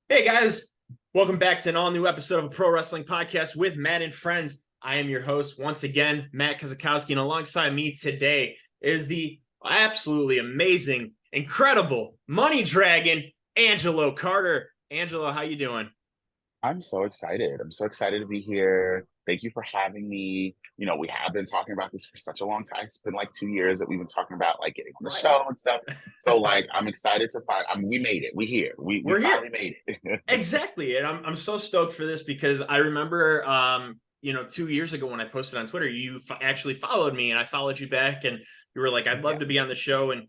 Hey guys, welcome back to an all new episode of a pro wrestling podcast with Matt and friends. I am your host once again, Matt Kozakowski, and alongside me today is the absolutely amazing, incredible money dragon, Angelo Carter. Angelo, how you doing? I'm so excited. I'm so excited to be here. Thank you for having me. We have been talking about this for such a long time. It's been like 2 years that we've been talking about like getting on the Right. show and stuff. So like I'm excited to find we made it. We here. We We're here. finally made it. Exactly. And I'm so stoked for this because I remember 2 years ago when I posted on Twitter, you actually followed me and I followed you back and you were like, I'd love Yeah. to be on the show. And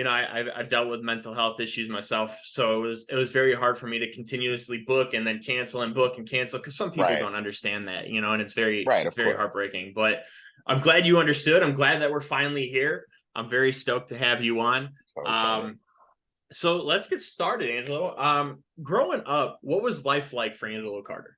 I've dealt with mental health issues myself, so it was very hard for me to continuously book and then cancel and book and cancel because some people Right. don't understand that, and it's very Right, it's of very course. heartbreaking. But I'm glad you understood. I'm glad that we're finally here. I'm very stoked to have you on. So excited. So let's get started, Angelo. Growing up, what was life like for Angelo Carter?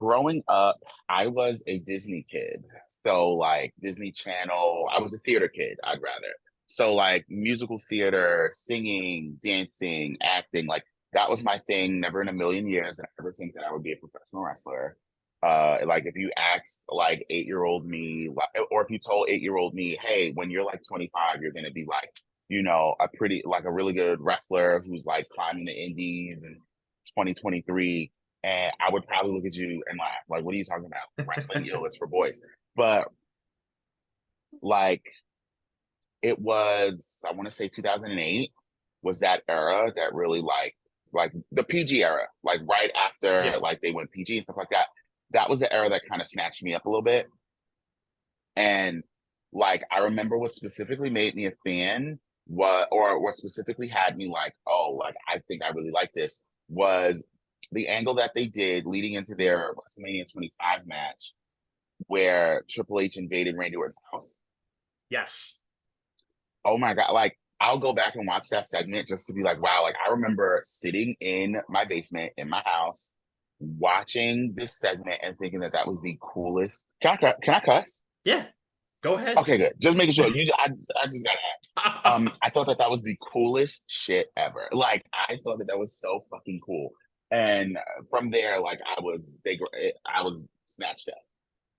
Growing up, I was a Disney kid. So like Disney Channel, I was a theater kid, I'd rather. So like musical theater, singing, dancing, acting, like that was my thing. Never in a million years did I ever think that I would be a professional wrestler. Like if you asked like 8-year-old me, or if you told 8-year-old me, hey, when you're like 25, you're gonna be like, a really good wrestler who's like climbing the indies in 2023, and I would probably look at you and laugh. Like, what are you talking about? Wrestling, it's for boys. But like, it was, I want to say 2008 was that era that really like the PG era, like right after Yeah. like they went PG and stuff like that. That was the era that kind of snatched me up a little bit. And like, I remember what specifically made me a fan, what specifically had me like, oh, like I think I really like this, was the angle that they did leading into their WrestleMania 25 match where Triple H invaded Randy Orton's house. Yes. Oh my God. Like, I'll go back and watch that segment just to be like, wow, like I remember sitting in my basement in my house watching this segment and thinking that that was the coolest. Can I cuss? Yeah. Go ahead. Okay, good. Just making sure. I just gotta ask. I thought that that was the coolest shit ever. Like, I thought that that was so fucking cool. And from there, like, I was snatched up.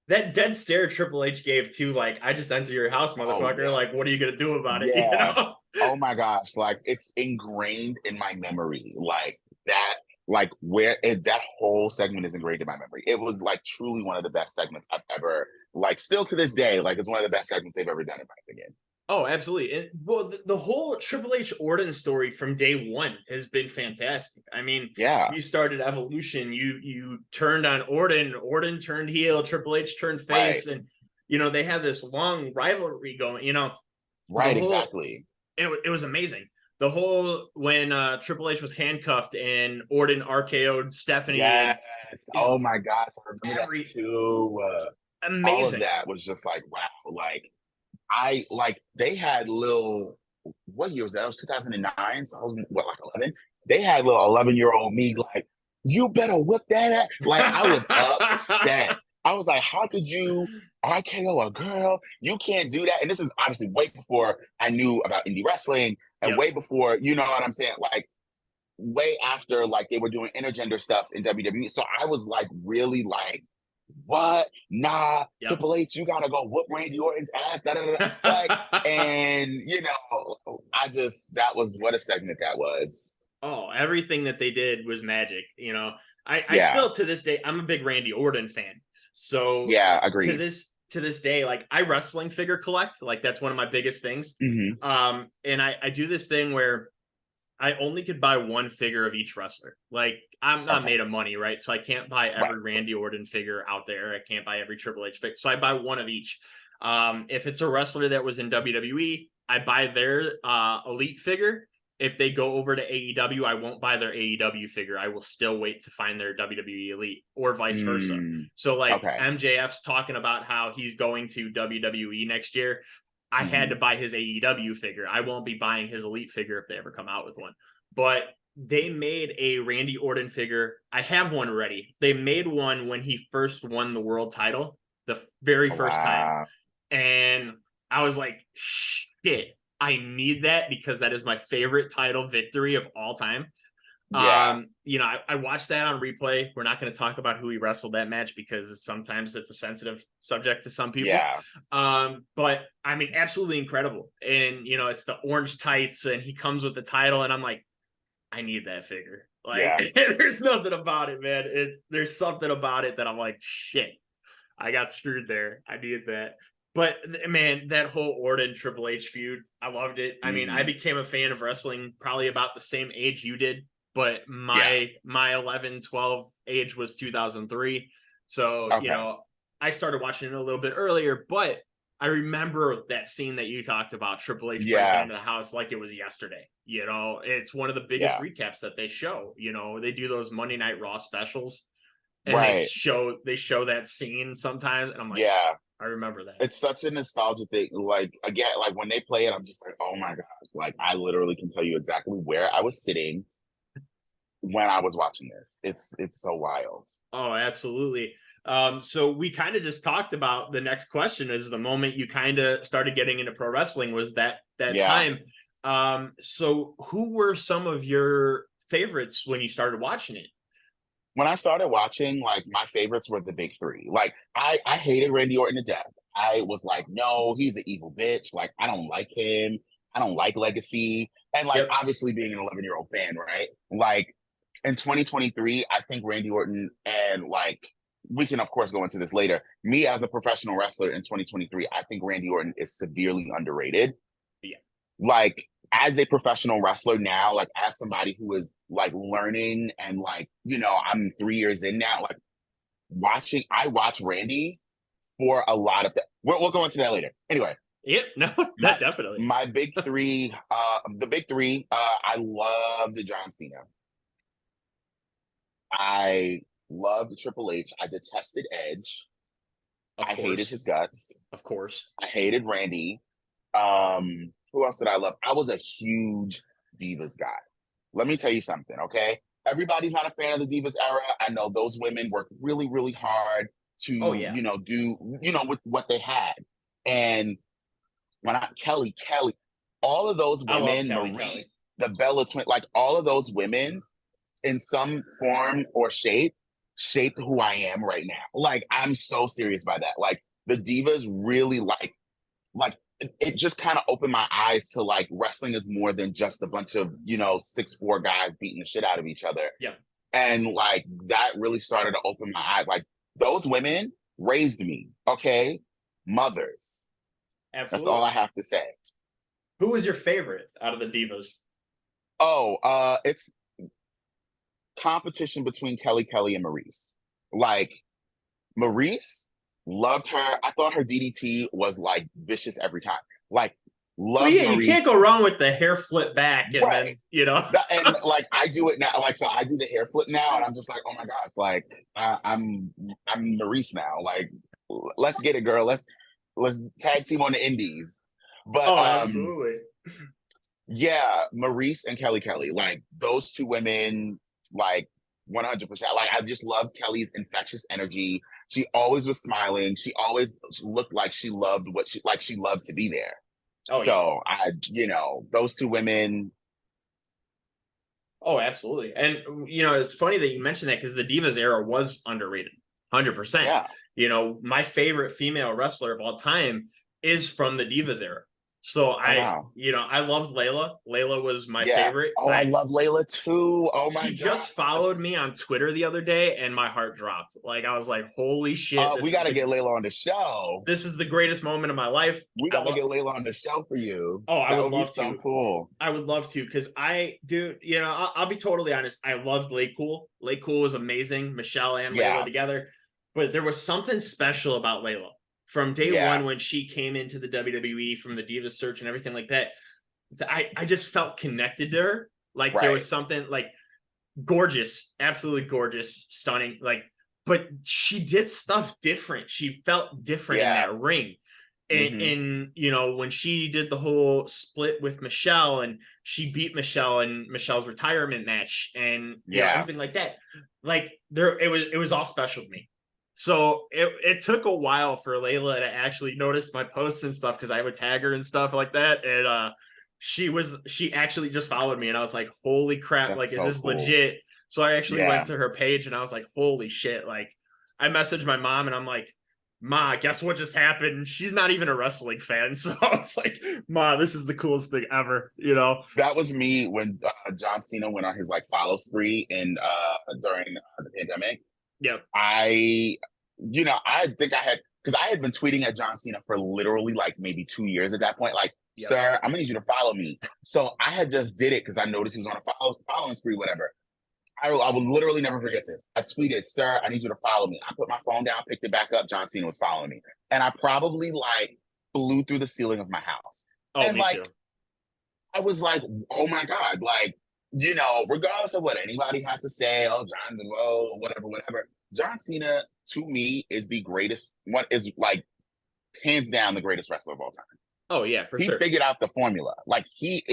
That dead stare Triple H gave too, like, I just enter your house, Oh motherfucker. yeah, Like, what are you gonna do about it? yeah. Oh my gosh, like it's ingrained in my memory. Like that, that whole segment is ingrained in my memory. It was like truly one of the best segments I've ever, like, still to this day, like it's one of the best segments they've ever done in my opinion. Oh, absolutely. Well, the whole Triple H Orton story from day one has been fantastic. I mean, Yeah, you started Evolution, you turned on Orton, Orton turned heel, Triple H turned right. face, and they had this long rivalry going. The Right, whole exactly. it was amazing. The whole when Triple H was handcuffed and Orton RKO'd Stephanie Yes. and Oh my gosh, I remember that every too. All of amazing. that was just like, wow. Like I like they had little, what year was that? It was 2009. So I was what, like 11? They had little 11-year-old me like, you better whip that at. Like I was upset. I was like, how could you RKO a girl? You can't do that. And this is obviously way before I knew about indie wrestling and Yep. way before, you know what I'm saying? Like way after like they were doing intergender stuff in WWE. So I was like really like, what? Nah, Yep. Triple H, you gotta go whoop Randy Orton's ass. Da, da, da, da. Like, and I just that was what a segment that was. Oh, everything that they did was magic. I Yeah, still to this day I'm a big Randy Orton fan. So yeah, to agreed. this day, like I wrestling figure collect, like that's one of my biggest things. Hmm. And I do this thing where I only could buy one figure of each wrestler. Like I'm not Okay, made of money, right? So I can't buy right. every Randy Orton figure out there. I can't buy every Triple H figure. So I buy one of each. If it's a wrestler that was in WWE, I buy their elite figure. If they go over to AEW, I won't buy their AEW figure. I will still wait to find their WWE elite or vice versa. Mm, So like okay. MJF's talking about how he's going to WWE next year. I had to Hmm. buy his AEW figure. I won't be buying his elite figure if they ever come out with one. But they made a Randy Orton figure. I have one ready. They made one when he first won the world title, the very Oh, first time. wow. And I was like, shit, I need that because that is my favorite title victory of all time. Yeah. I watched that on replay. We're not going to talk about who he wrestled that match because sometimes it's a sensitive subject to some people. Yeah. But I mean, absolutely incredible. And it's the orange tights, and he comes with the title, and I'm like, I need that figure. Like, Yeah. there's nothing about it, man. There's something about it that I'm like, shit, I got screwed there. I needed that. But man, that whole Orton Triple H feud, I loved it. I mean, I Mhm. became a fan of wrestling probably about the same age you did, but Yeah. my 11, 12 age was 2003. So, Okay. I started watching it a little bit earlier, but I remember that scene that you talked about, Triple H breaking Yeah. into the house like it was yesterday. It's one of the biggest Yeah. recaps that they show. They do those Monday Night Raw specials, and they Right. show that scene sometimes, and I'm like, Yeah. I remember that. It's such a nostalgia thing. Like again, like when they play it, I'm just like, oh my god! Like I literally can tell you exactly where I was sitting when I was watching this. It's so wild. Oh, absolutely. So we kind of just talked about the next question is the moment you kind of started getting into pro wrestling was that Yeah. time. So who were some of your favorites when you started watching it? When I started watching, like my favorites were the big three. Like I hated Randy Orton to death. I was like, no, he's an evil bitch. Like I don't like him. I don't like Legacy. And like Yep. obviously being an 11-year-old fan, right? Like in 2023, I think Randy Orton and like we can of course go into this later. Me as a professional wrestler in 2023, I think Randy Orton is severely underrated. Yeah. Like as a professional wrestler now, like as somebody who is like learning and like, I'm 3 years in now, like I watch Randy for a lot of that. We'll go into that later. Anyway, Yep. No, my that definitely. my big three, the big three, I love the John Cena. I loved Triple H. I detested Edge. Of I hated course. his guts. Of course. I hated Randy. Who else did I love? I was a huge Divas guy. Let me tell you something, okay? Everybody's not a fan of the Divas era. I know those women worked really, really hard to, Oh yeah. do, with what they had. And Kelly, all of those I love women, Kelly. Maurice, the Bella twin, like all of those women in some form or shape shaped who I am right now. Like I'm so serious by that. Like the Divas really like it just kind of opened my eyes to like wrestling is more than just a bunch of 6'4" guys beating the shit out of each other. Yeah. And like that really started to open my eyes. Like those women raised me, okay? Mothers. That's all I Absolutely. have to say. Who was your favorite out of the divas? Oh, it's competition between Kelly and Maurice. Like Maurice, loved her. I thought her DDT was like vicious every time. Like Well, loved yeah, you can't Maurice. go wrong with the hair flip back, and Right. then And like I do it now, like so I do the hair flip now, and I'm just like, oh my god, like I'm Maurice now. Like, let's get it, girl. Let's tag team on the indies. But Oh, absolutely. yeah, Maurice and Kelly, like those two women, like 100%. Like I just love Kelly's infectious energy. She always was smiling. She always looked like she loved she loved to be there. Oh yeah. So those two women. Oh, absolutely. And it's funny that you mentioned that because the Divas era was underrated, 100%. Yeah. My favorite female wrestler of all time is from the Divas era. So Oh wow. I loved Layla. Layla was my Yeah. favorite. Oh, I love Layla too. Oh my She god. just followed me on Twitter the other day, and my heart dropped. Like I was like, "Holy shit! We got to get Layla on the show. This is the greatest moment of my life." We got to get Layla on the show for you. Oh, I That would would be love so to. cool. I would love to because I'll be totally honest. I loved Lay Cool. Lay Cool was amazing. Michelle and Layla Yeah. together. But there was something special about Layla from day one when she came into the WWE from the Divas search and everything like that. I just felt connected to her. Like there was something like gorgeous, absolutely gorgeous, stunning. Like, but she did stuff different. She felt different in that ring. And when she did the whole split with Michelle and she beat Michelle in Michelle's retirement match and everything like that, like it was all special to me. So it took a while for Layla to actually notice my posts and stuff because I would tag her and stuff like that. And she actually just followed me, and I was like, holy crap, like, That's is so this cool. legit? So I actually Yeah. went to her page, and I was like, holy shit. Like, I messaged my mom, and I'm like, Ma, guess what just happened? She's not even a wrestling fan. So I was like, Ma, this is the coolest thing ever, you know? That was me when John Cena went on his like follow spree and during the pandemic. Yep. I think I had because I had been tweeting at John Cena for literally like maybe 2 years at that point. Like, Yep. sir, I'm gonna need you to follow me. So I had just did it because I noticed he was on a following spree, whatever. I will literally never forget this. I tweeted, sir, I need you to follow me. I put my phone down, picked it back up. John Cena was following me. And I probably like flew through the ceiling of my house. Oh, And me too. like, I was like, oh my God, like, regardless of what anybody has to say, oh, John, whoa, whatever, whatever. John Cena, to me, is the greatest, what is like, hands down, the greatest wrestler of all time. Oh yeah, for He sure. figured out the formula. Like, he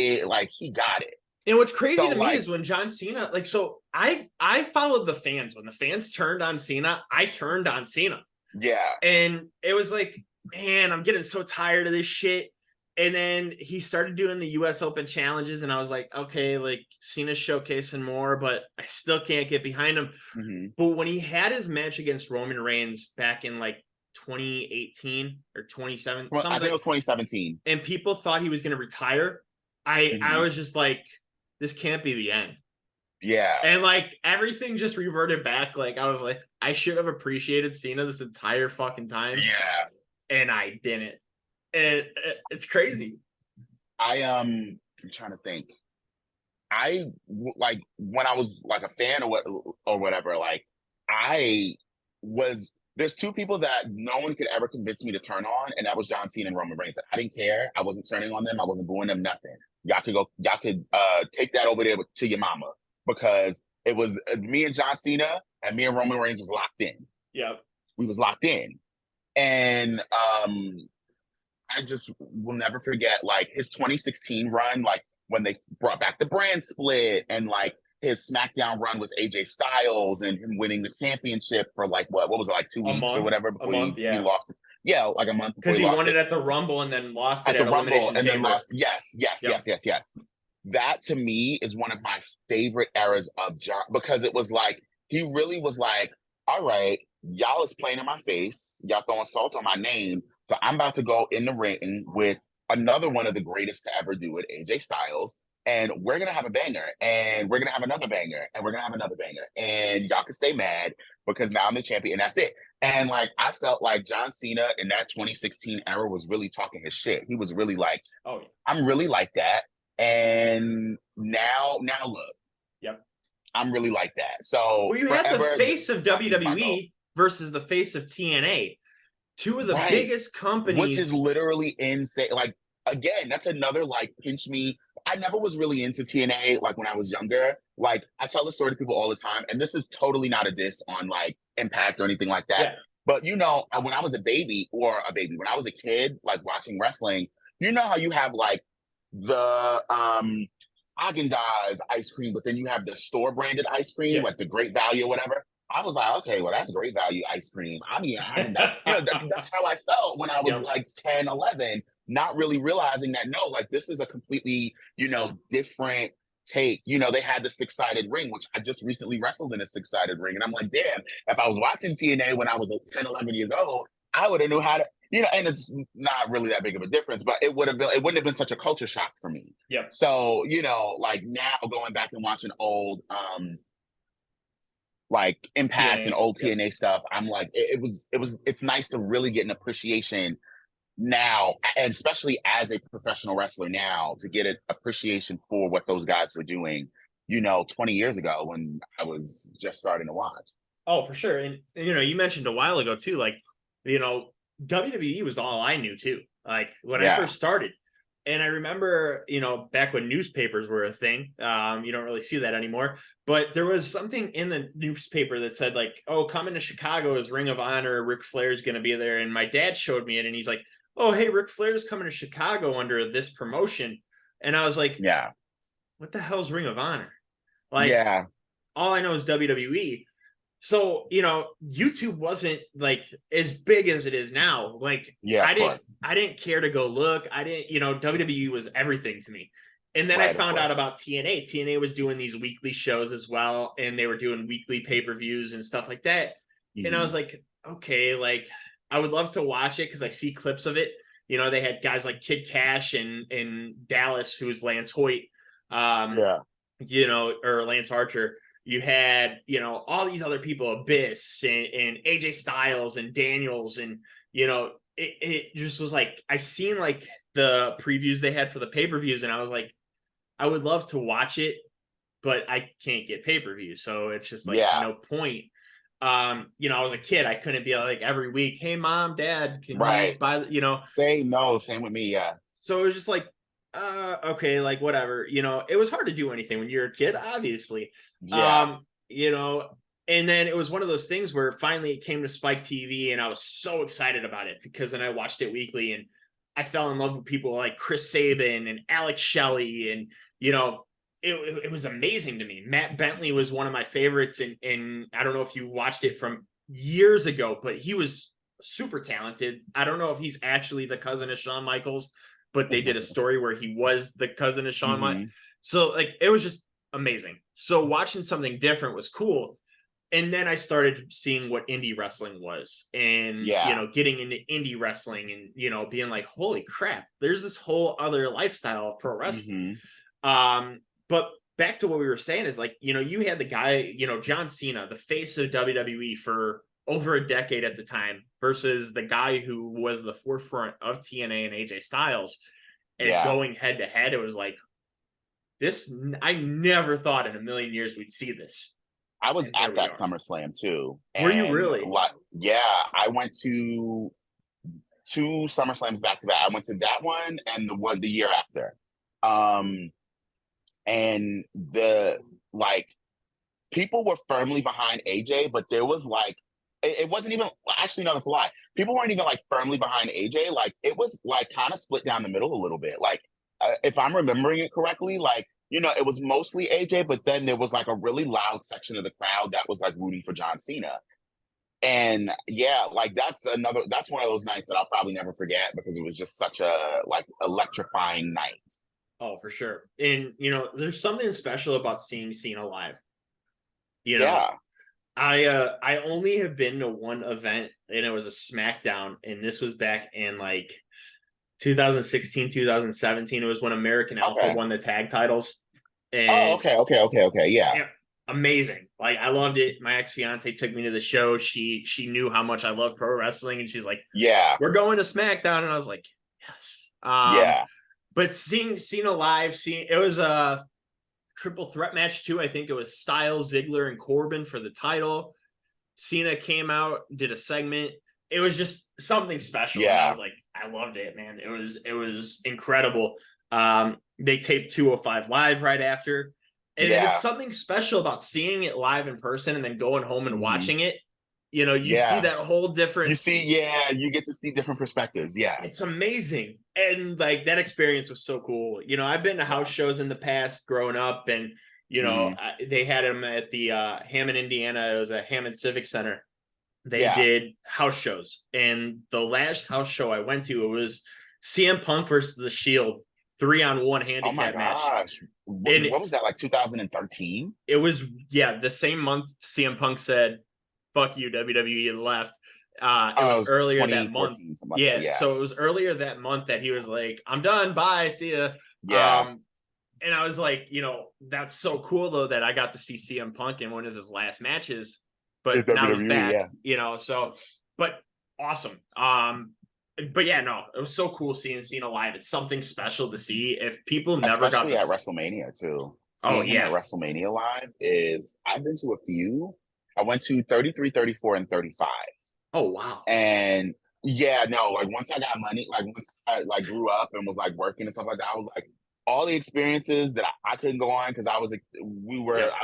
got it. And what's crazy So, to me like, is when John Cena, like, so I followed the fans. When the fans turned on Cena, I turned on Cena. yeah. And it was like, man, I'm getting so tired of this shit. And then he started doing the US Open challenges, and I was like, okay, like, Cena's showcasing more, but I still can't get behind him. Mm-hmm. But when he had his match against Roman Reigns back in like 2018 or 27, I think it was 2017. and people thought he was going to retire, I was just like, this can't be the end. Yeah. And like everything just reverted back. Like, I was like, I should have appreciated Cena this entire fucking time. Yeah. And I didn't. And it's crazy. I'm trying to think. Like when I was like a fan or whatever, like there's two people that no one could ever convince me to turn on, and that was John Cena and Roman Reigns. I didn't care. I wasn't turning on them. I wasn't booing them, nothing. Y'all could take that over there to your mama, because it was me and John Cena, and me and Roman Reigns was locked in. Yep. We was locked in. And I just will never forget like his 2016 run, like when they brought back the brand split, and like his SmackDown run with AJ Styles and him winning the championship for like what was it, like 2 weeks or whatever before he lost. Yeah, like a month before because he won it at the Rumble and then lost it at the Rumble Elimination and Chamber. then lost. Yes. That to me is one of my favorite eras of John, because it was like he really was like, all right, y'all is playing in my face, y'all throwing salt on my name, so I'm about to go in the ring with another one of the greatest to ever do it, AJ Styles, and we're gonna have a banger, and we're gonna have another banger, and we're gonna have another banger, and y'all can stay mad because now I'm the champion, and that's it. And like I felt like John Cena in that 2016 era was really talking his shit. He was really like, oh, yeah. I'm really like that. And now look. Yep. I'm really like that. So well, you had the face of WWE versus the face of TNA. Two of the biggest companies. Which is literally insane. Like, again, that's another like pinch me. I never was really into TNA like when I was younger. Like, I tell this story to people all the time, and this is totally not a diss on like Impact or anything like that. Yeah. But when I was when I was a kid, like watching wrestling, you know how you have like the Haagen-Dazs ice cream, but then you have the store branded ice cream, like the Great Value or whatever. I was like, okay, well, that's Great Value ice cream. I mean, that's how I felt when I was like 10, 11, not really realizing that, no, like this is a completely, different take. They had the 6-sided ring, which I just recently wrestled in a 6-sided ring. And I'm like, damn, if I was watching TNA when I was 10, 11 years old, I would have knew how to, and it's not really that big of a difference, but it wouldn't have been such a culture shock for me. Yeah. So, like now going back and watching old, like Impact TNA, and old TNA stuff, I'm like, it's nice to really get an appreciation now, and especially as a professional wrestler now, to get an appreciation for what those guys were doing, 20 years ago when I was just starting to watch. Oh, for sure. And, you mentioned a while ago too, like, WWE was all I knew too. Like when I first started, and I remember, back when newspapers were a thing, you don't really see that anymore, but there was something in the newspaper that said like, oh, coming to Chicago is Ring of Honor, Ric Flair's going to be there. And my dad showed me it, and he's like, oh, hey, Ric Flair's coming to Chicago under this promotion. And I was like, yeah, what the hell's Ring of Honor? Like, all I know is WWE. So, YouTube wasn't like as big as it is now. Like Yeah, of course. I didn't care to go look. I didn't, WWE was everything to me. And then I Right, of found out course. about TNA. TNA was doing these weekly shows as well, and they were doing weekly pay-per-views and stuff like that. And I Mhm. was like, okay, like I would love to watch it because I see clips of it. They had guys like Kid Cash and Dallas, who's Lance Hoyt, um, Yeah. or Lance Archer. You had, all these other people, Abyss and AJ Styles and Daniels. And, it just was like, I seen like the previews they had for the pay-per-views, and I was like, I would love to watch it, but I can't get pay-per-view. So it's just like Yeah. no point. I was a kid. I couldn't be like every week, hey mom, dad, can you Right. buy, Same with me. Yeah. so it was just like, okay, like whatever. It was hard to do anything when you're a kid, obviously. Yeah. Um, you know, and then it was one of those things where finally it came to Spike TV, and I was so excited about it because then I watched it weekly, and I fell in love with people like Chris Sabin and Alex Shelley, and it was amazing to me. Matt Bentley was one of my favorites, and I don't know if you watched it from years ago, but he was super talented. I don't know if he's actually the cousin of Shawn Michaels, but they did a story where he was the cousin of Shawn Michaels. Hmm. So like it was just amazing. So watching something different was cool. And then I started seeing what indie wrestling was, and Yeah. getting into indie wrestling, and being like, holy crap, there's this whole other lifestyle of pro wrestling. Hmm. But back to what we were saying is like, you had the guy, John Cena, the face of WWE for over a decade at the time, versus the guy who was the forefront of TNA and AJ Styles, and Yeah. going head to head. It was like this. I never thought in a million years we'd see this. I was And here at we that are. SummerSlam too. Were you And really? like, yeah, I went to two SummerSlams back to back. I went to that one and the year after. Um, and the like people were firmly behind AJ, but there was like it wasn't even actually no, that's a lie. People weren't even like firmly behind AJ. Like it was like kind of split down the middle a little bit. Like if I'm remembering it correctly, like it was mostly AJ, but then there was like a really loud section of the crowd that was like rooting for John Cena. And yeah, like that's one of those nights that I'll probably never forget because it was just such a like electrifying night. Oh, for sure. And there's something special about seeing Cena live. You know, Yeah. I only have been to one event, and it was a SmackDown, and this was back in like 2016, 2017. It was when American Alpha Okay. won the tag titles. Oh, And okay. Yeah. yeah, amazing. Like I loved it. My ex-fiance took me to the show. She knew how much I love pro wrestling, and she's like, Yeah. we're going to SmackDown. And I was like, yes. Yeah. But seeing Cena live, it was a triple threat match too. I think it was Styles, Ziggler, and Corbin for the title. Cena came out, did a segment. It was just something special. And I Yeah. was like, I loved it, man. It was incredible. They taped 205 Live right after. And then it's Yeah. something special about seeing it live in person and then going home and Hmm. watching it. You see Yeah. that whole You different. see, yeah, you get to see different perspectives. Yeah. It's amazing. And like that experience was so cool. I've been to house Yeah. shows in the past growing up, and Hmm. they had them at the Hammond, Indiana. It was a Hammond Civic Center. They Yeah. did house shows, and the last house show I went to, it was CM Punk versus the Shield, 3-on-1 Oh my handicap match. gosh. And What was that, like 2013? it was, yeah, the same month CM Punk said fuck you WWE and left. It was Oh, earlier that month. 2014, something like that. Yeah, Yeah. so it was earlier that month that he was like, I'm done, bye, see ya. Yeah. And I was like, that's so cool though that I got to see CM Punk in one of his last matches, It's but now he's WWE, back, yeah. so but awesome. But yeah, no, it was so cool seeing Cena live. It's something special to see. If people never got Especially to at WrestleMania too. oh Seeing him at yeah. WrestleMania live is I've been to a few. I went to 33, 34, and 35. Oh wow. And yeah, no, like once I got money, like once I like grew up and was like working and stuff like that, I was like all the experiences that I couldn't go on because Yep. I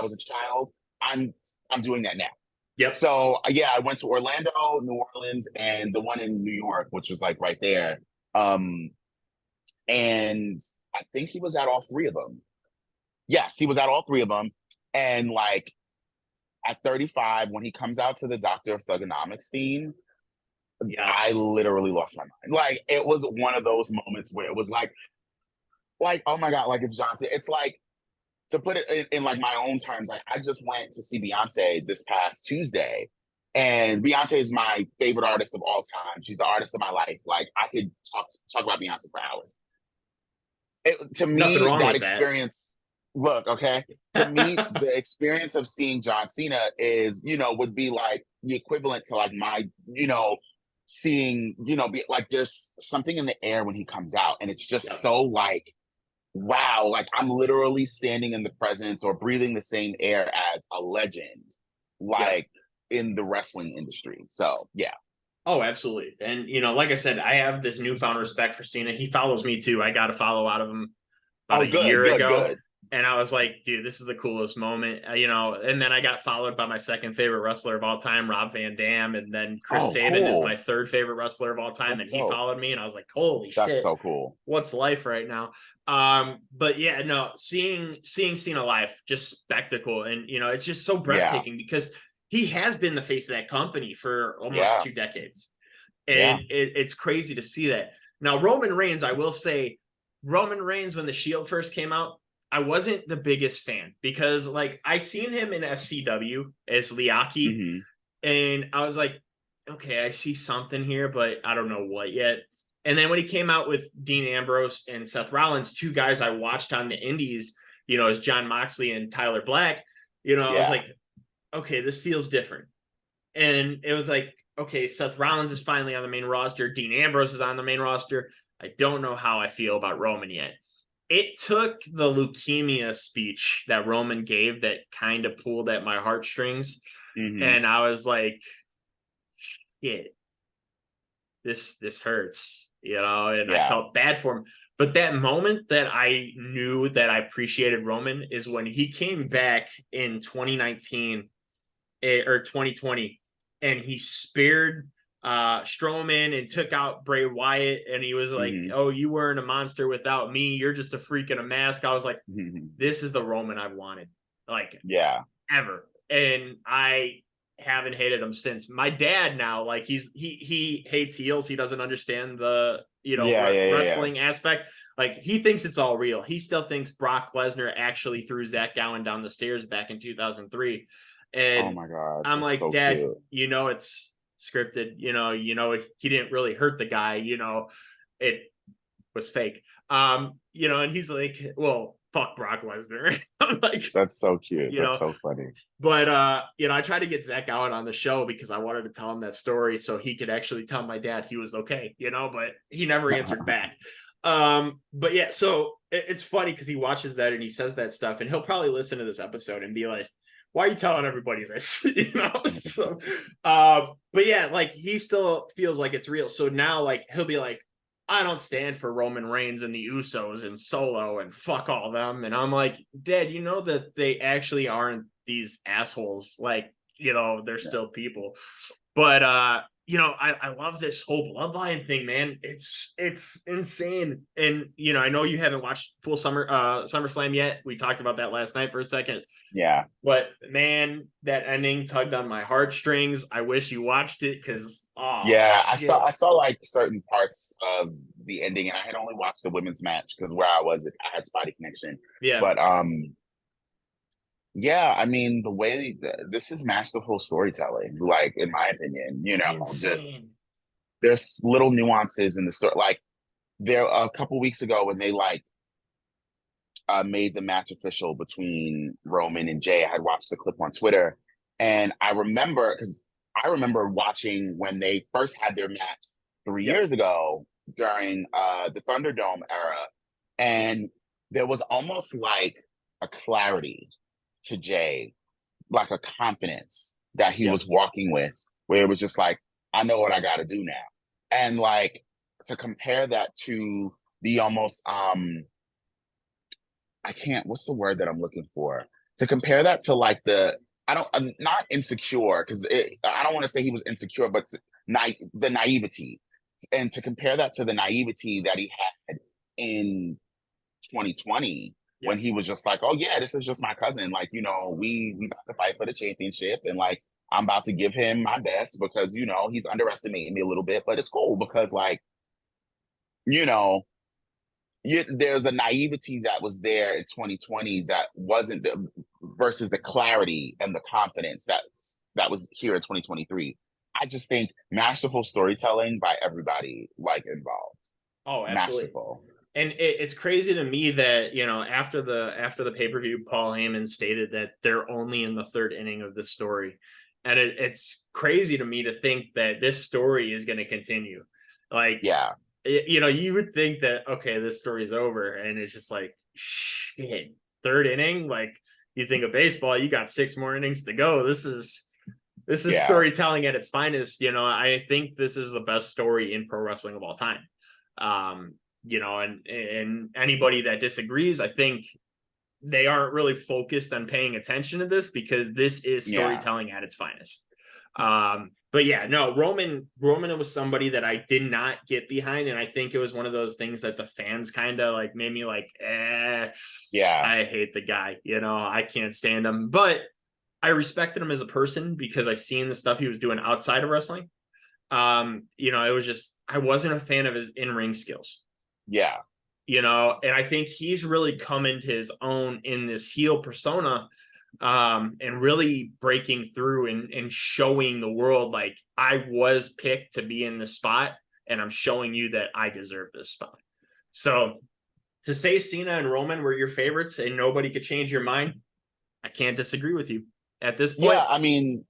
was a child. I'm doing that now. Yep. So yeah, I went to Orlando, New Orleans, and the one in New York, which was like right there. And I think he was at all three of them. Yes, he was at all three of them. And like at 35, when he comes out to the Doctor of Thugonomics theme, I Yes. literally lost my mind. Like, it was one of those moments where it was like, oh my God, like it's Johnson. It's like, to put it in like my own terms, like I just went to see Beyonce this past Tuesday, and Beyonce is my favorite artist of all time. She's the artist of my life. Like, I could talk about Beyonce for hours. To Nothing me, wrong that with that. experience, look, okay, to me, the experience of seeing John Cena is, would be like the equivalent to like my, seeing, be like, there's something in the air when he comes out, and it's just Yep. so like, wow, like I'm literally standing in the presence or breathing the same air as a legend, Yep. like in the wrestling industry. So yeah. Oh, absolutely. And like I said, I have this newfound respect for Cena. He follows me too. I got a follow out of him about Oh, a good, year good, ago. good. And I was like, dude, this is the coolest moment, and then I got followed by my second favorite wrestler of all time, Rob Van Dam. And then Chris Oh, Sabin is my cool. third favorite wrestler of all time. That's And he dope. followed me. And I was like, holy That's shit, so cool. what's life right now? But yeah, no, seeing Cena live, just spectacle. And, it's just so Yeah, breathtaking because he has been the face of that company for almost yeah, 2 decades. yeah. And it's crazy to see that. Now, Roman Reigns, I will say, Roman Reigns, when the Shield first came out, I wasn't the biggest fan because, like, I seen him in FCW as Liaki, Hmm. and I was like, okay, I see something here, but I don't know what yet. And then when he came out with Dean Ambrose and Seth Rollins, two guys I watched on the Indies, as John Moxley and Tyler Black, I was Yeah. like, okay, this feels different. And it was like, okay, Seth Rollins is finally on the main roster. Dean Ambrose is on the main roster. I don't know how I feel about Roman yet. It took the leukemia speech that Roman gave that kind of pulled at my heartstrings. Hmm. And I was like, shit, this hurts, and I Yeah. felt bad for him. But that moment that I knew that I appreciated Roman is when he came back in 2019 or 2020, and he spared Strowman and took out Bray Wyatt, and he was like, Hmm. "Oh, you weren't a monster without me. You're just a freak in a mask." I was like, Hmm. "This is the Roman I've wanted, like Yeah. ever," and I haven't hated him since. My dad now, like he hates heels. He doesn't understand the Yeah. Yeah. Yeah. Yeah. wrestling aspect. Like he thinks it's all real. He still thinks Brock Lesnar actually threw Zach Gowen down the stairs back in 2003. Oh And my God, I'm that's like, so Dad, cute. it's scripted. He didn't really hurt the guy. It was fake. And he's like, well, fuck Brock Lesnar. I'm like, That's so cute. you That's know, so funny. but I tried to get Zach out on the show because I wanted to tell him that story so he could actually tell my dad he was okay, but he never answered back. But yeah, so it's funny because he watches that and he says that stuff, and he'll probably listen to this episode and be like, why are you telling everybody this? So but yeah, like he still feels like it's real. So now like he'll be like, I don't stand for Roman Reigns and the Usos and Solo and fuck all them. And I'm like, Dad, you know that they actually aren't these assholes. Like, they're Yeah. still people. But I love this whole bloodline thing, man. It's insane. And I know you haven't watched full SummerSlam yet. We talked about that last night for a second. Yeah. But man, that ending tugged on my heartstrings. I wish you watched it because Yeah, shit. I saw like certain parts of the ending, and I had only watched the women's match because where I was, I had spotty connection. Yeah. But yeah, I mean, the way this is masterful storytelling, like in my opinion, just Insane. there's little nuances in the story. Like there a couple weeks ago when they like made the match official between Roman and Jay, I had watched the clip on Twitter, and I remember watching when they first had their match 3 years Yep. ago during the Thunderdome era, and there was almost like a clarity to Jay, like a confidence that he Yep. was walking with, where it was just like, I know what I got to do now, and like to compare that to the almost I can't, what's the word that I'm looking for? To compare that to like I'm not insecure because I don't want to say he was insecure, but the naivety. And to compare that to the naivety that he had in 2020, when he was just like, oh yeah, this is just my cousin. Like, you know, we about to fight for the championship, and like I'm about to give him my best because, you know, he's underestimating me a little bit, but it's cool because like, you know, there's a naivety that was there in 2020 that wasn't the versus the clarity and the confidence that was here in 2023. I just think masterful storytelling by everybody like involved. Oh, absolutely. Masterful. And it's crazy to me that, you know, after the pay-per-view, Paul Heyman stated that they're only in the third inning of the story. And it's crazy to me to think that this story is going to continue. Like, Yeah. you know, you would think that, okay, this story's over. And it's just like, shit, third inning. Like, you think of baseball, you got 6 more innings to go. This is storytelling at its finest. You know, I think this is the best story in pro wrestling of all time. You know, and anybody that disagrees, I think they aren't really focused on paying attention to this, because this is storytelling at its finest. But yeah, no, Roman was somebody that I did not get behind, and I think it was one of those things that the fans kind of like made me like, I hate the guy, you know, I can't stand him. But I respected him as a person because I seen the stuff he was doing outside of wrestling. You know, it was just, I wasn't a fan of his in-ring skills. Yeah. You know, and I think he's really come into his own in this heel persona, and really breaking through and showing the world, like, I was picked to be in this spot, and I'm showing you that I deserve this spot. So to say Cena and Roman were your favorites and nobody could change your mind, I can't disagree with you at this point. Yeah, I mean,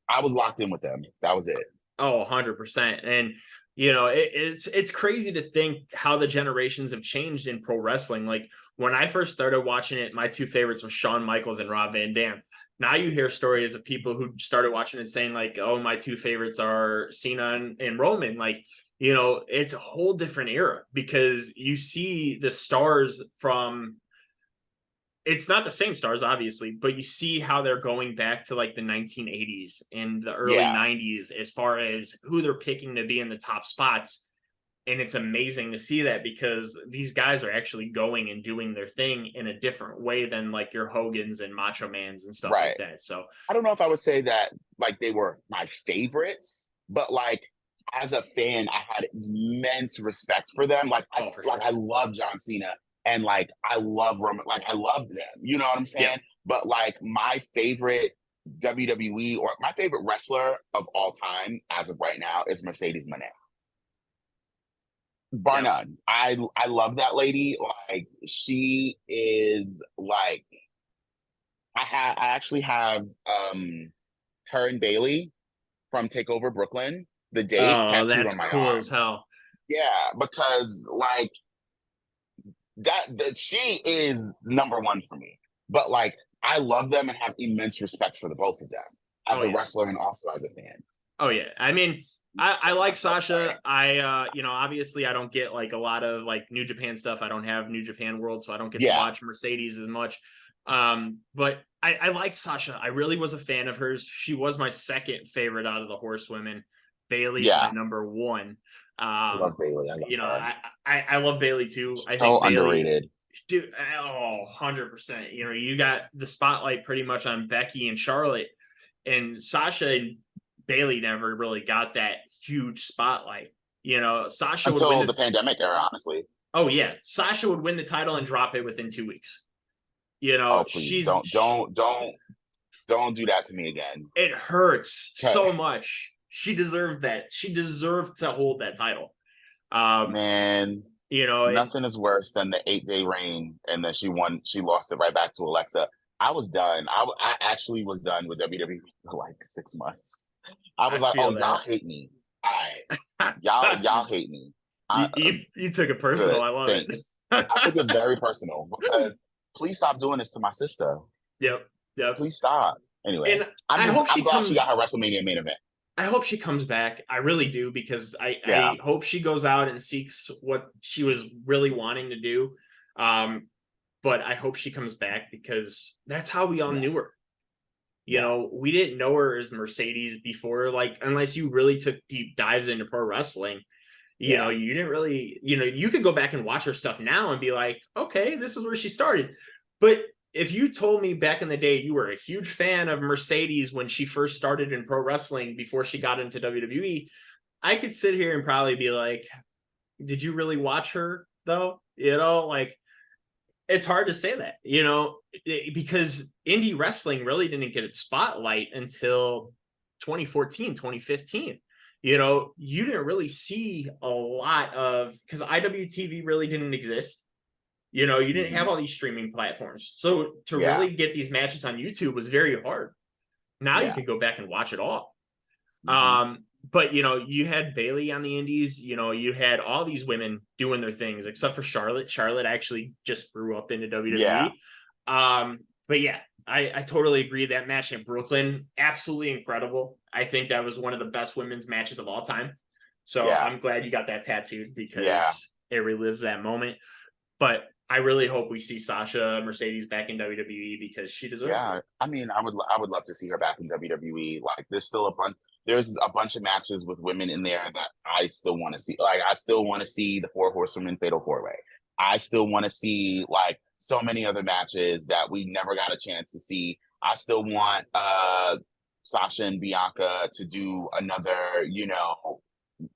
I was locked in with them. That was it. Oh, 100%. And, you know, it's crazy to think how the generations have changed in pro wrestling. Like, when I first started watching it, my 2 favorites were Shawn Michaels and Rob Van Dam. Now you hear stories of people who started watching it saying like, oh, my 2 favorites are Cena and Roman. Like, you know, it's a whole different era, because you see the stars from, it's not the same stars, obviously, but you see how they're going back to like the 1980s and the early 90s as far as who they're picking to be in the top spots. And it's amazing to see that, because these guys are actually going and doing their thing in a different way than like your Hogans and Macho Mans and stuff like that. So I don't know if I would say that like they were my favorites, but like as a fan, I had immense respect for them. Like, I love John Cena. And like, I love Roman, like I love them, you know what I'm saying? Yeah. But like my favorite WWE or my favorite wrestler of all time as of right now is Mercedes Moné. Bar none. I love that lady. Like, she is like, I actually have her and Bailey from Takeover Brooklyn, the date tattooed on my arm. Cool as hell. Yeah, because like, that she is number one for me. But like, I love them and have immense respect for the both of them as a wrestler and also as a fan. Oh yeah, I mean, I like Sasha. You know, obviously I don't get like a lot of like New Japan stuff. I don't have New Japan World, so I don't get to watch Mercedes as much. But I liked Sasha. I really was a fan of hers. She was my second favorite out of the horsewomen. Bailey's my number 1. I love Bailey. I love Bailey too. I think Bailey, underrated. Dude, 100%. You know, you got the spotlight pretty much on Becky and Charlotte, and Sasha and Bailey never really got that huge spotlight. You know, Sasha until would win the pandemic era, honestly. Oh yeah, Sasha would win the title and drop it within 2 weeks. You know, please don't do that to me again. It hurts so much. She deserved that. She deserved to hold that title. Man, you know, nothing is worse than the 8-day reign, and then she lost it right back to Alexa. I was done. I actually was done with WWE for like 6 months. I was like, oh, y'all hate me. All right, y'all hate me. You took it personal. Good. I love it. I took it very personal, because please stop doing this to my sister. Yep. Please stop. Anyway, and I'm glad she got her WrestleMania main event. I hope she comes back. I really do, because I hope she goes out and seeks what she was really wanting to do. But I hope she comes back, because that's how we all knew her. You know, we didn't know her as Mercedes before, like, unless you really took deep dives into pro wrestling. You know, you didn't really, you know, you could go back and watch her stuff now and be like, okay, this is where she started. But if you told me back in the day you were a huge fan of Mercedes when she first started in pro wrestling before she got into WWE, I could sit here and probably be like, did you really watch her though? Like it's hard to say that, because indie wrestling really didn't get its spotlight until 2014, 2015. You didn't really see a lot of, because IWTV really didn't exist. You didn't have all these streaming platforms. So to Yeah. really get these matches on YouTube was very hard. Now you Yeah. can go back and watch it all. Mhm. But you had Bailey on the indies, you had all these women doing their things, except for Charlotte. Charlotte actually just grew up into Yeah. WWE. But yeah, I totally agree. That match in Brooklyn, absolutely incredible. I think that was one of the best women's matches of all time. So Yeah. I'm glad you got that tattooed Yeah. because it relives that moment. But I really hope we see Sasha Mercedes back in WWE because she deserves Yeah. it. I mean, I would love to see her back in WWE. Like, there's a bunch of matches with women in there that I still want to see. Like, I still want to see the Four Horsewomen Fatal Four Way. I still want to see like so many other matches that we never got a chance to see. I still want Sasha and Bianca to do another,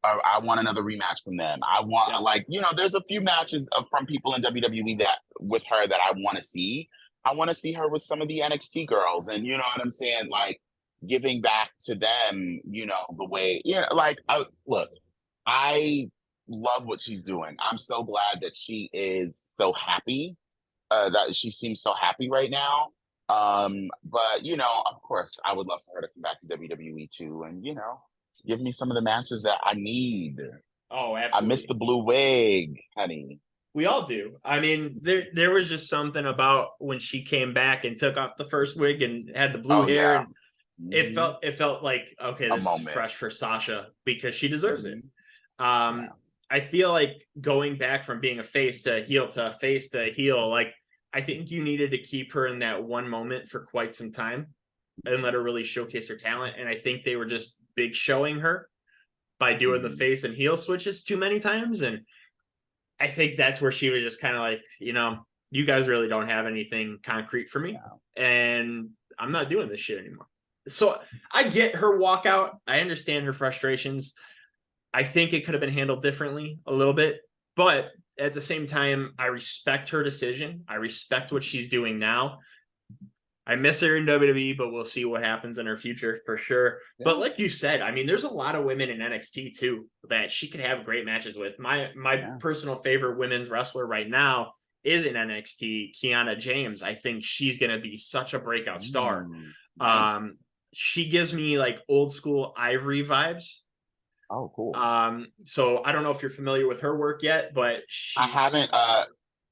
I want another rematch from them. I want, Yeah. like, there's a few matches from people in WWE that with her that I want to see. I want to see her with some of the NXT girls, and you know what I'm saying, like giving back to them. The way, like, look, I love what she's doing. I'm so glad that she is so happy. That she seems so happy right now. But of course, I would love for her to come back to WWE too, and give me some of the matches that I need. Oh, I miss absolutely. the blue wig, honey. We all do. I mean, there was just something about when she came back and took off the first wig and had the blue Oh hair, yeah. and it Hmm. felt it felt like, okay, A this is moment. fresh for Sasha because she deserves it. Hmm. Um, Yeah. I feel like going back from being a face to a heel to a face to a heel, like I think you needed to keep her in that one moment for quite some time and let her really showcase her talent. And I think they were just big showing her by doing the Hmm. face and heel switches too many times. And I think that's where she was just kind of like, you guys really don't have anything concrete for me. Yeah. And I'm not doing this shit anymore. So I get her walkout. I understand her frustrations. I think it could have been handled differently a little bit. But at the same time, I respect her decision. I respect what she's doing now. I miss her in WWE, but we'll see what happens in her future for sure. But Yeah. like you said, I mean, there's a lot of women in NXT too that she could have great matches with. My Yeah. personal favorite women's wrestler right now is in NXT, Kiana James. I think she's gonna be such a breakout star. Nice. She gives me like old school Ivory vibes. Oh, cool. So I don't know if you're familiar with her work yet, but I she's haven't.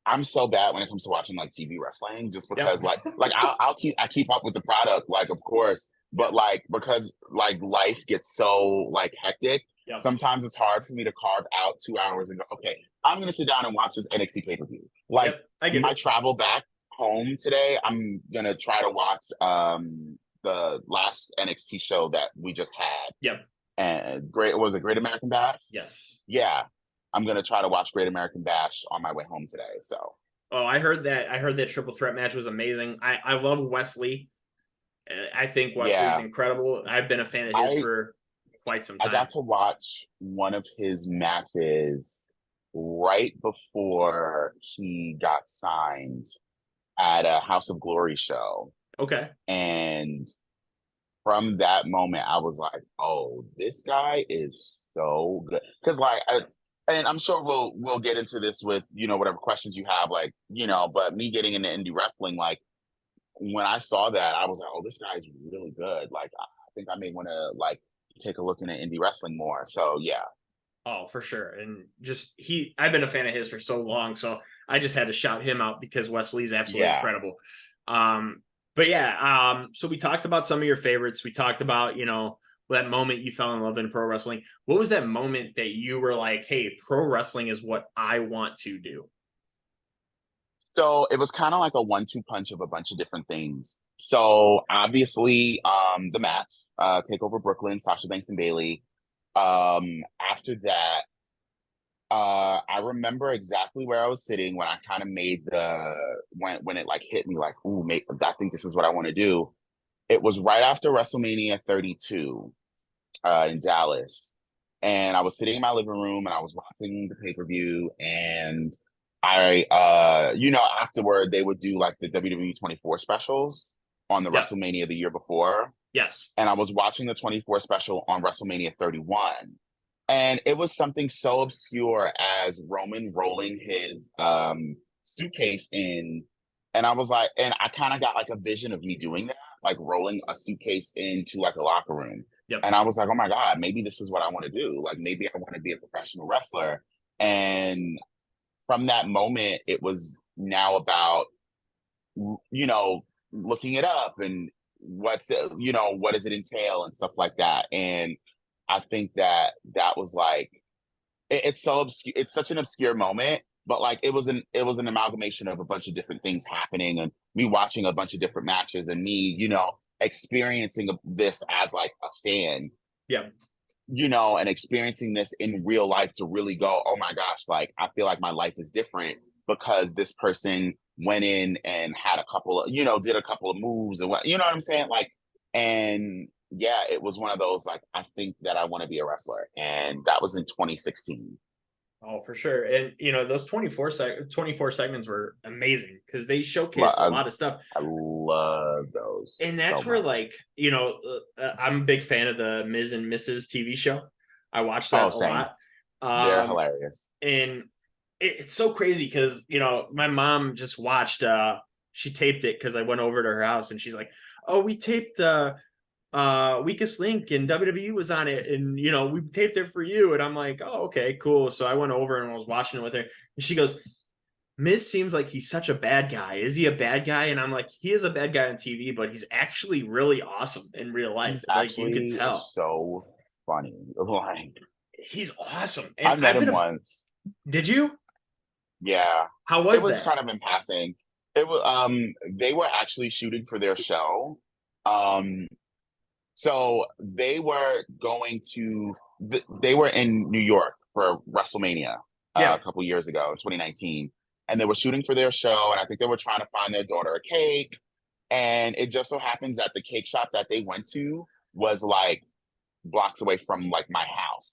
I'm so bad when it comes to watching like TV wrestling, just yep. because like I keep up with the product, like of course, but Yep. like because like life gets so like hectic, Yep. sometimes it's hard for me to carve out 2 hours and go, okay, I'm gonna sit down and watch this NXT pay-per-view. Like Yep. I get my it. travel back home today, I'm gonna try to watch the last NXT show that we just had. Yep. And great was it Great American Bash? Yes. Yeah. I'm gonna try to watch Great American Bash on my way home today. So Oh, I heard that. I heard that triple threat match was amazing. I love Wesley. I think Wesley's yeah, incredible. I've been a fan of his I for quite some I time. got to watch one of his matches right before he got signed at a House of Glory show, Okay. and from that moment, I was like, "Oh, this guy is so good." Because and I'm sure we'll get into this with whatever questions you have, like but me getting into indie wrestling, like when I saw that, I was like, "Oh, this guy's really good." Like, I think I may want to like take a look into indie wrestling more. So yeah, Oh, for sure. And just I've been a fan of his for so long, so I just had to shout him out because Wesley's absolutely yeah. incredible. But yeah, so we talked about some of your favorites. We talked about, that moment you fell in love in pro wrestling. What was that moment that you were like, hey, pro wrestling is what I want to do? So it was kind of like a one-two punch of a bunch of different things. So obviously, the match, Takeover Brooklyn, Sasha Banks and Bailey. After that, I remember exactly where I was sitting when I kind of made the when it like hit me like, ooh, mate, I think this is what I want to do. It was right after WrestleMania 32 in Dallas. And I was sitting in my living room and I was watching the pay-per-view and afterward they would do like the WWE 24 specials on the Yeah. WrestleMania the year before. Yes. And I was watching the 24 special on WrestleMania 31. And it was something so obscure as Roman rolling his suitcase in. And I was like, and I kind of got like a vision of me doing that, like rolling a suitcase into like a locker room. Yep. And I was like, oh my God, maybe this is what I want to do. Like maybe I want to be a professional wrestler. And from that moment, it was now about, looking it up and what does it entail and stuff like that. And I think that was like, it's so obscure. It's such an obscure moment, but like it was an amalgamation of a bunch of different things happening and me watching a bunch of different matches and me, experiencing this as like a fan, Yeah. and experiencing this in real life to really go, oh my gosh, like I feel like my life is different because this person went in and had a couple of, did a couple of moves and what, you know what I'm saying? Like, and yeah, it was one of those, like, I think that I want to be a wrestler. And that was in 2016. Oh, for sure. And those 24 segments were amazing because they But showcased a I, lot of stuff. I love those And so that's where, much. like, I'm a big fan of the Ms. and Mrs. TV show. I watch Oh, that a same. lot. They're hilarious. And it's so crazy because, my mom just watched, she taped it because I went over to her house and she's like, oh, we taped Weakest Link and WWE was on it. And, we taped it for you. And I'm like, oh, okay, cool. So I went over and I was watching it with her. And she goes, Miz seems like he's such a bad guy. Is he a bad guy? And I'm like, he is a bad guy on TV, but he's actually really awesome in real life. He's Like you could actually tell. so funny. Like, He's awesome. And I met I've him been once. did you? Yeah. How It was was that? kind of in passing. It was they were actually shooting for their show. So they were going to they were in New York for WrestleMania Yeah. a couple years ago, 2019. And they were shooting for their show, and I think they were trying to find their daughter a cake. And it just so happens that the cake shop that they went to was like blocks away from like my house.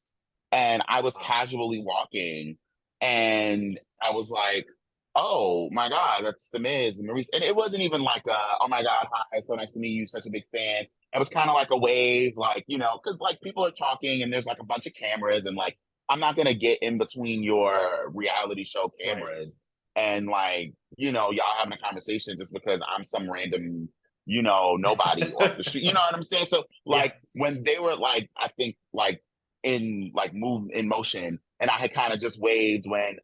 And I was casually walking and I was like, oh my God, that's the Miz and Maurice. And it wasn't even like, oh my God, hi, so nice to meet you, such a big fan. It was kind of like a wave, like, because like people are talking and there's like a bunch of cameras and like, I'm not going to get in between your reality show Right. cameras and like, y'all having a conversation just because I'm some random nobody off the street. You know what I'm saying? So Yeah. like when they were like, I think like in like move in motion, and I had kind of just waved when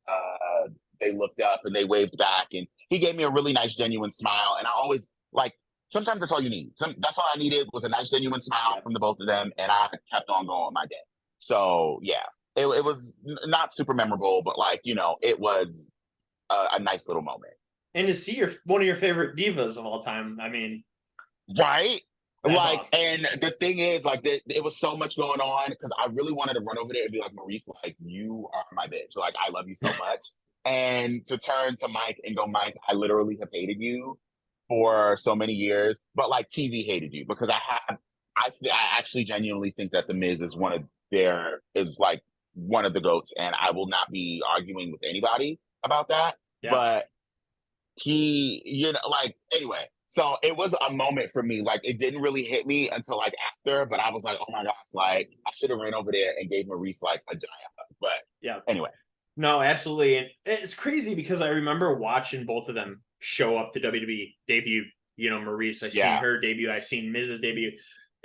they looked up and they waved back, and he gave me a really nice, genuine smile. And I always like sometimes that's all you need. That's all I needed was a nice, genuine smile from the both of them, and I kept on going with my day. So yeah, it was not super memorable, but like it was a nice little moment. And to see one of your favorite divas of all time. I mean, Right? that's Like, awesome. and the thing is, like, it was so much going on because I really wanted to run over there and be like, Maurice, like, you are my bitch. Like, I love you so much. And to turn to Mike and go, Mike, I literally have hated you for so many years, but like TV hated you because I actually genuinely think that The Miz is like one of the GOATs, and I will not be arguing with anybody about that. Yeah. But he, like, anyway, so it was a moment for me. Like, it didn't really hit me until like after, but I was like, oh my gosh, like, I should have ran over there and gave Maurice like a giant hug. But Yeah. anyway, No, absolutely. And it's crazy because I remember watching both of them show up to WWE debut. Maurice, I seen yeah, her debut, I seen Mrs. debut.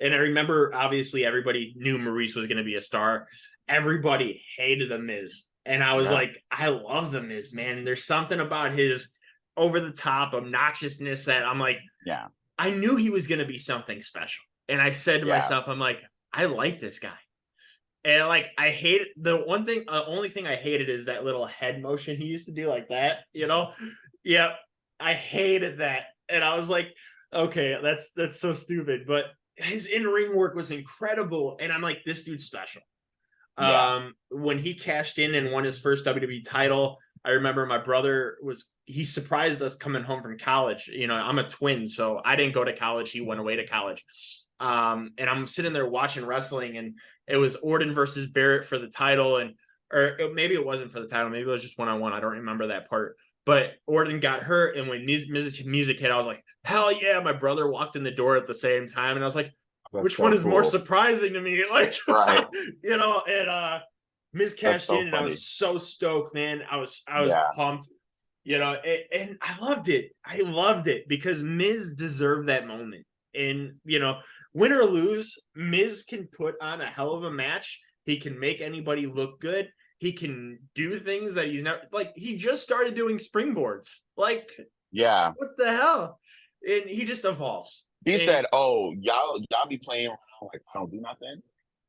And I remember obviously everybody knew Maurice was going to be a star. Everybody hated the Miz. And I was yeah, like, I love the Miz, man. There's something about his over the top obnoxiousness that I'm like, yeah, I knew he was going to be something special. And I said to yeah, myself, I'm like, I like this guy. And like I hate the only thing I hated is that little head motion he used to do like that, Yep. I hated that. And I was like, okay, that's so stupid. But his in-ring work was incredible. And I'm like, this dude's special. Yeah. When he cashed in and won his first WWE title, I remember my brother he surprised us coming home from college. You know, I'm a twin, so I didn't go to college. He went away to college. And I'm sitting there watching wrestling, and it was Orton versus Barrett for the title, or maybe it wasn't for the title. Maybe it was just one-on-one. I don't remember that part. But Orton got hurt, and when Miz's music hit, I was like, hell yeah. My brother walked in the door at the same time, and I was like, That's which so one is more cool. surprising to me? Like, Right. you know, and Miz cashed so in, and I funny. was so stoked, man. I was Yeah. pumped, you know, and I loved it. I loved it because Miz deserved that moment. And, you know, win or lose, Miz can put on a hell of a match. He can make anybody look good. He can do things that he's never, like, he just started doing springboards. Like, Yeah. what the hell? And he just evolves. He And said, "Oh, y'all be playing around like I don't do nothing.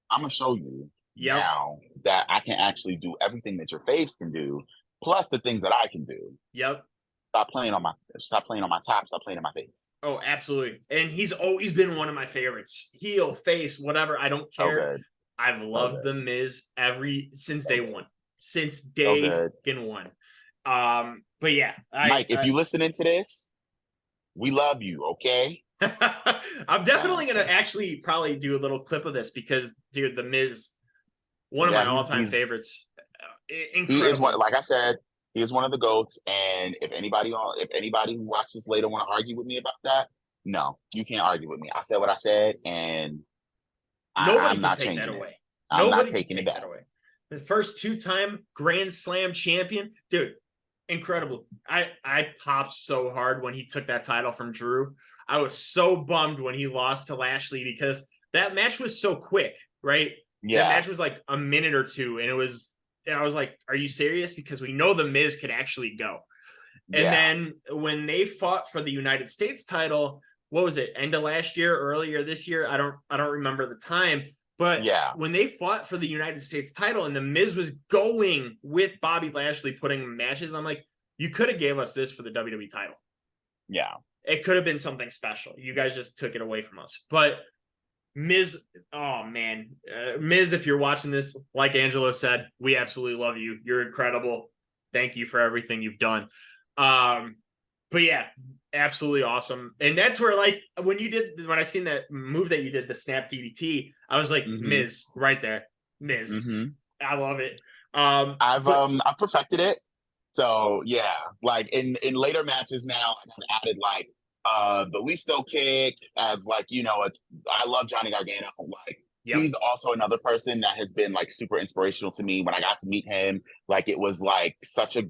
I'm gonna show you yep, now that I can actually do everything that your faves can do, plus the things that I can do. yep. Stop playing on my top. Stop playing in my face." Oh, absolutely. And he's always been one of my favorites. Heel, face, whatever. I don't So care. good. I've So loved good. the Miz since So day good. one. Since So day good. one. But yeah, Mike, if you listening to this, we love you, okay? I'm definitely gonna actually probably do a little clip of this because, dude, the Miz, one of Yeah, my all-time favorites. he is one, Incredible. like I said, he is one of the GOATs. And if anybody who watches later want to argue with me about that, no, you can't argue with me. I said what I said, and Nobody I'm can not take that changing it. away. I'm not Nobody can taking it take back. that away. The first two-time Grand Slam champion, dude, incredible. I popped so hard when he took that title from Drew. I was so bummed when he lost to Lashley because that match was so quick, right? That Yeah. match was like a minute or two, and I was like, are you serious? Because we know the Miz could actually go. And Yeah. then when they fought for the United States title, what was it? End of last year, earlier this year? I don't remember the time. But Yeah. when they fought for the United States title and the Miz was going with Bobby Lashley putting matches, I'm like, you could have gave us this for the WWE title. Yeah. It could have been something special. You guys just took it away from us. But Miz, oh man, Miz, if you're watching this, like Angelo said, we absolutely love you. You're incredible. Thank you for everything you've done. But yeah, absolutely awesome. And that's where, like, when I seen that move that you did, the snap DDT, I was like, Miz, right there, Miz. I love it. I've perfected it. So yeah, like in later matches now, I've added like the Listo kick as like, I love Johnny Gargano. Like yep. he's also another person that has been like super inspirational to me. When I got to meet him, like it was like such a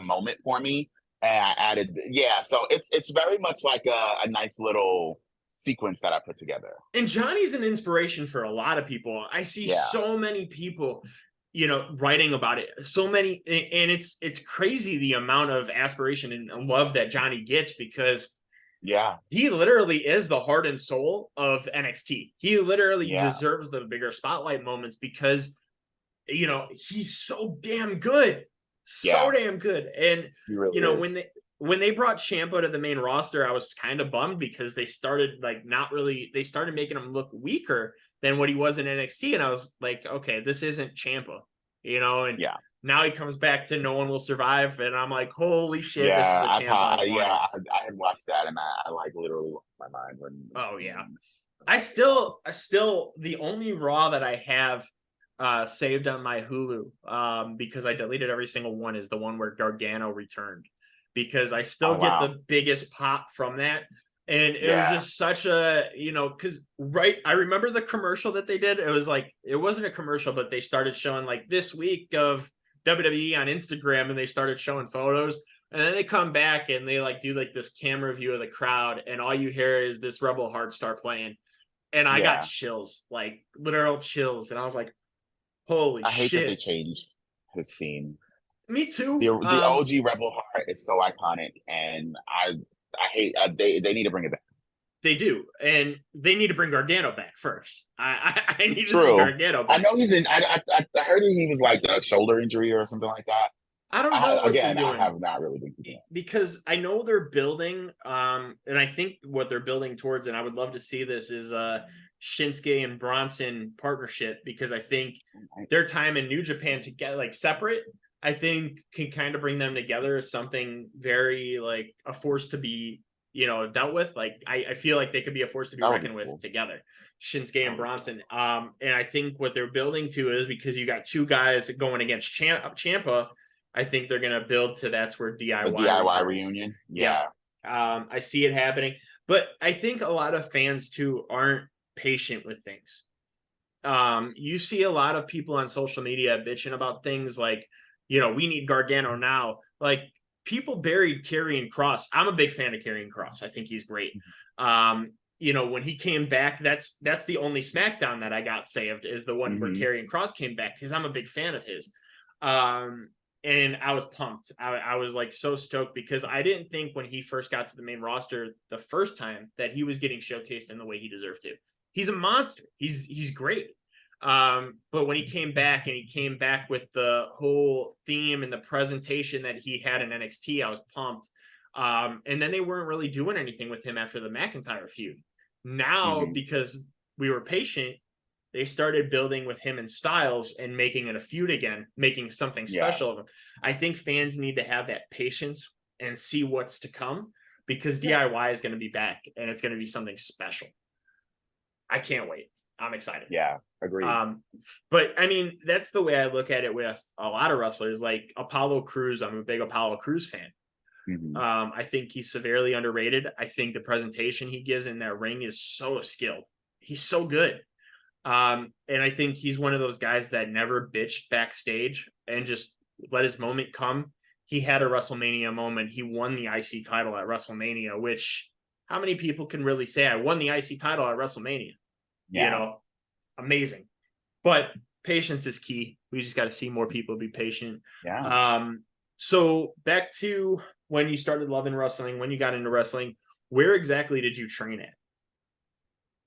moment for me. And I added, yeah. So it's very much like a nice little sequence that I put together. And Johnny's an inspiration for a lot of people. I see so many people, writing about it. So many, and it's crazy the amount of aspiration and love that Johnny gets because he literally is the heart and soul of NXT. He literally deserves the bigger spotlight moments because he's so damn good. So damn good. And really when they brought Ciampa to the main roster, I was kind of bummed because they started they started making him look weaker than what he was in NXT. And I was like, okay, this isn't Ciampa, and now he comes back to No One Will Survive. And I'm like, holy shit, this is the Ciampa I wanted. I had watched that and I like literally lost my mind when. Oh yeah. I still the only Raw that I have saved on my Hulu because I deleted every single one is the one where Gargano returned because I still get the biggest pop from that. And it was just such a, because I remember the commercial that they did. It was like, it wasn't a commercial, but they started showing like this week of WWE on Instagram and they started showing photos. And then they come back and they do this camera view of the crowd. And all you hear is this Rebel Heart start playing. And I got chills, like literal chills. And I was like, holy shit. I hate that they changed his theme. Me too. The OG Rebel Heart is so iconic, and I hate they need to bring it back. They do, and they need to bring Gargano back first. I need to see Gargano back. I know he's in. I heard he was like a shoulder injury or something like that. I don't know what they're I doing have not really been keeping up. because I know they're building, and I think what they're building towards, and I would love to see this, is Shinsuke and Bronson partnership, because I think their time in New Japan together, like separate, I think can kind of bring them together as something very like a force to be, dealt with. Like I feel like they could be a force to be reckoned with together, Shinsuke and Bronson. And I think what they're building to is, because you got two guys going against Champa, I think they're gonna build to that's where DIY The DIY returns. reunion. Yeah. I see it happening, but I think a lot of fans too aren't patient with things. You see a lot of people on social media bitching about things like, we need Gargano now. Like, people buried Karrion Kross. I'm a big fan of Karrion Kross. I think he's great. When he came back, that's the only SmackDown that I got saved, is the one where Karrion Kross came back, because I'm a big fan of his. And I was pumped. I was like so stoked, because I didn't think when he first got to the main roster the first time that he was getting showcased in the way he deserved to. He's a monster. He's great. But when he came back, and he came back with the whole theme and the presentation that he had in NXT, I was pumped. And then they weren't really doing anything with him after the McIntyre feud. Now, because we were patient, they started building with him and Styles and making it a feud again, making something special of him. I think fans need to have that patience and see what's to come, because DIY is going to be back, and it's going to be something special. I can't wait. I'm excited. Yeah, agreed. But I mean, that's the way I look at it with a lot of wrestlers, like Apollo Crews. I'm a big Apollo Crews fan. I think he's severely underrated. I think the presentation he gives in that ring is so skilled. He's so good. And I think he's one of those guys that never bitched backstage and just let his moment come. He had a WrestleMania moment. He won the IC title at WrestleMania, which, how many people can really say I won the IC title at WrestleMania? Amazing. But patience is key. We just got to see more people be patient. So back to when you started loving wrestling, when you got into wrestling, where exactly did you train at?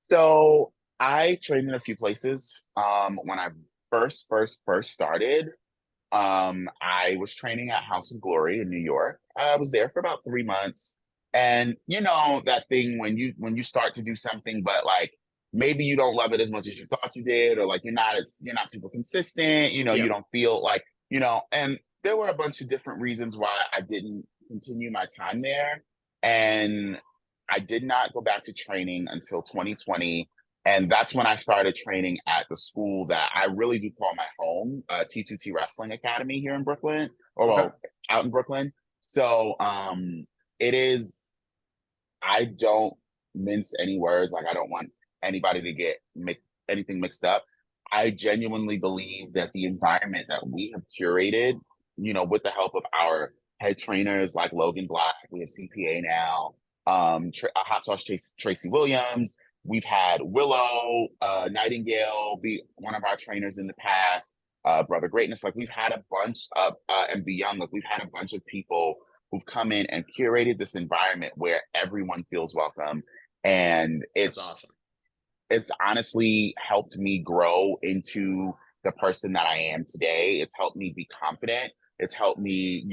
So I trained in a few places. When I first started, I was training at House of Glory in New York. I was there for about 3 months. And that thing when you start to do something, but like maybe you don't love it as much as you thought you did, or like you're not super consistent, you don't feel like, and there were a bunch of different reasons why I didn't continue my time there. And I did not go back to training until 2020. And that's when I started training at the school that I really do call my home, T2T Wrestling Academy here in Brooklyn, out in Brooklyn. So it is, I don't mince any words. Like, I don't want anybody to get anything mixed up. I genuinely believe that the environment that we have curated, with the help of our head trainers like Logan Black, we have CPA now, Hot Sauce Tracy Williams. We've had Willow Nightingale be one of our trainers in the past, Brother Greatness. Like, we've had a bunch of, and Beyond, like, we've had a bunch of people who've come in and curated this environment where everyone feels welcome. And it's awesome. It's honestly helped me grow into the person that I am today. It's helped me be confident. It's helped me,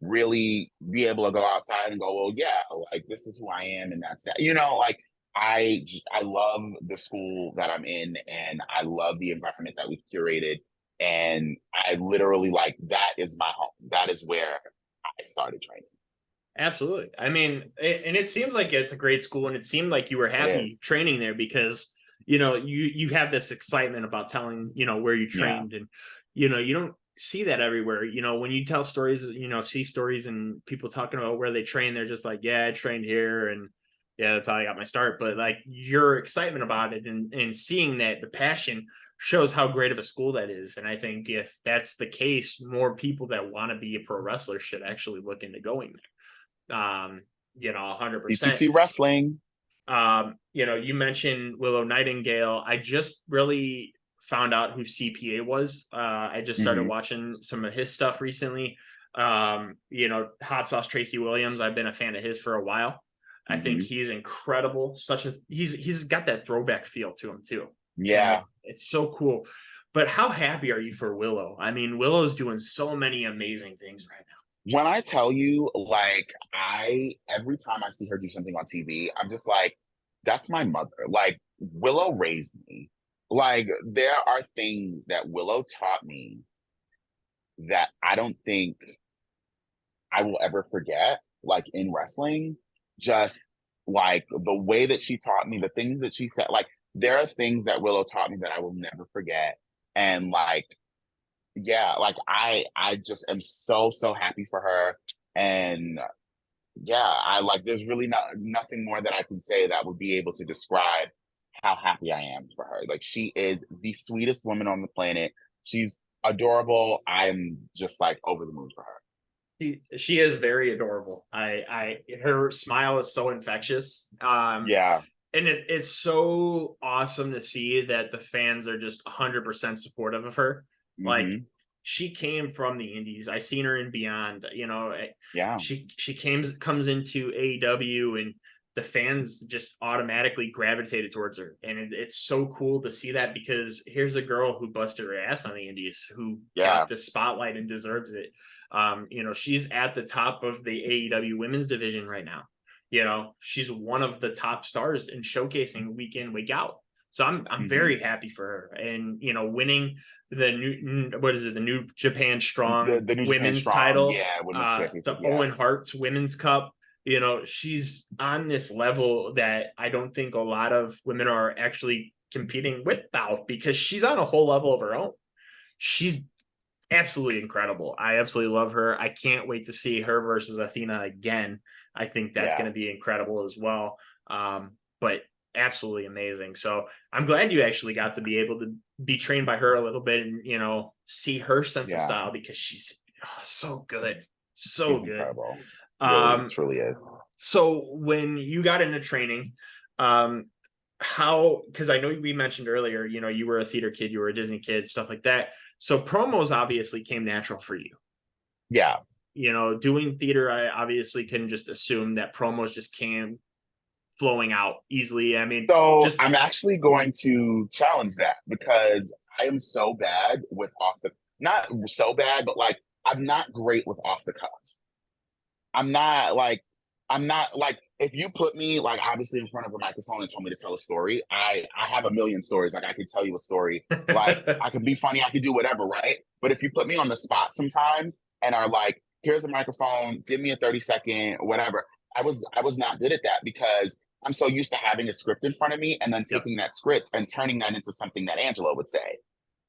really be able to go outside and go, well, yeah, like, this is who I am. And that's that, like, I love the school that I'm in, and I love the environment that we've curated. And I literally, like, that is my home. That is where I started training. Absolutely. I mean, and it seems like it's a great school, and it seemed like you were happy training there, because, you have this excitement about telling, where you trained, and, you don't see that everywhere. When you tell stories, see stories and people talking about where they train, they're just like, yeah, I trained here, and yeah, that's how I got my start. But like, your excitement about it and seeing that, the passion, shows how great of a school that is. And I think if that's the case, more people that want to be a pro wrestler should actually look into going there. 100%. T2T Wrestling. You mentioned Willow Nightingale. I just really found out who CPA was. I just started watching some of his stuff recently. Hot Sauce Tracy Williams, I've been a fan of his for a while. I think he's incredible. He's got that throwback feel to him too. Yeah. And it's so cool. But how happy are you for Willow? I mean, Willow's doing so many amazing things right now. When I tell you, like, every time I see her do something on TV, I'm just like, that's my mother. Like, Willow raised me. Like, there are things that Willow taught me that I don't think I will ever forget, like in wrestling. Just like the way that she taught me, the things that she said, like, there are things that Willow taught me that I will never forget. And like, yeah, like I just am so happy for her. And yeah, I like there's really nothing more that I can say that would be able to describe how happy I am for her. Like she is the sweetest woman on the planet. She's adorable. I'm just like over the moon for her. She is very adorable. Her smile is so infectious. Yeah. And it's so awesome to see that the fans are just 100% supportive of her. Like Mm-hmm. she came from the indies. I seen her in Beyond, Yeah. she comes into AEW and the fans just automatically gravitated towards her. And it's so cool to see that because here's a girl who busted her ass on the indies, who got the spotlight and deserves it. She's at the top of the AEW women's division right now. She's one of the top stars in showcasing week in, week out. So I'm very happy for her. And, winning the New Japan Strong the New Japan women's Strong, title, women's championship, the Owen Hart's women's cup, she's on this level that I don't think a lot of women are actually competing without, because she's on a whole level of her own. She's absolutely incredible. I absolutely love her. I can't wait to see her versus Athena again. I think that's going to be incredible as well. But absolutely amazing. So I'm glad you actually got to be able to be trained by her a little bit and, see her sense of style, because she's so good. So she's good. Incredible. Really, truly is. So when you got into training, because I know we mentioned earlier, you were a theater kid, you were a Disney kid, stuff like that. So promos obviously came natural for you. Yeah. Doing theater, I obviously can just assume that promos just came flowing out easily. I mean, I'm actually going to challenge that because I am so bad with not so bad, but like, I'm not great with off the cuff. I'm not like, if you put me like obviously in front of a microphone and told me to tell a story, I have a million stories. Like I could tell you a story, like I could be funny, I could do whatever, right? But if you put me on the spot sometimes and are like, here's a microphone, give me a 30-second, whatever. I was not good at that because I'm so used to having a script in front of me and then taking that script and turning that into something that Angelo would say.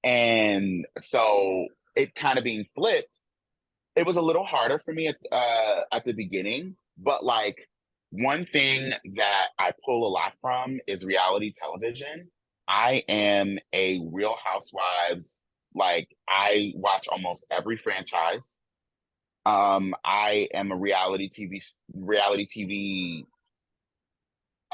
And so it kind of being flipped, it was a little harder for me at the beginning, but like one thing that I pull a lot from is reality television. I am a Real Housewives, like I watch almost every franchise. I am a reality TV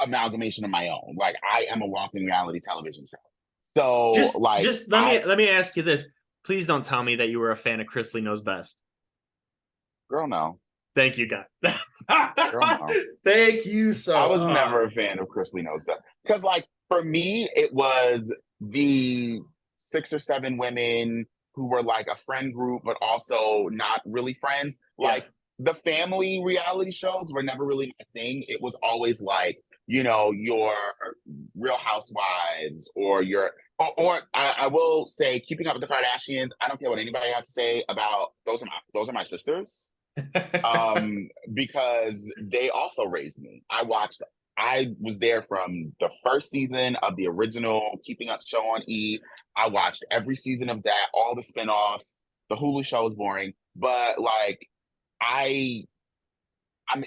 amalgamation of my own. Like I am a walking reality television show. So let me ask you this. Please don't tell me that you were a fan of Chris Lee Knows Best. Girl, no. Thank you, God. Girl, no. Thank you so I was never a fan of Chris Lee Knows Best. Because like for me, it was the 6 or 7 women who were like a friend group, but also not really friends. Like the family reality shows were never really my thing. It was always like, your Real Housewives or I will say Keeping Up with the Kardashians. I don't care what anybody has to say about those are my sisters. Because they also raised me. I was there from the first season of the original Keeping Up show on E. I watched every season of that, all the spinoffs. The Hulu show is boring, but like I'm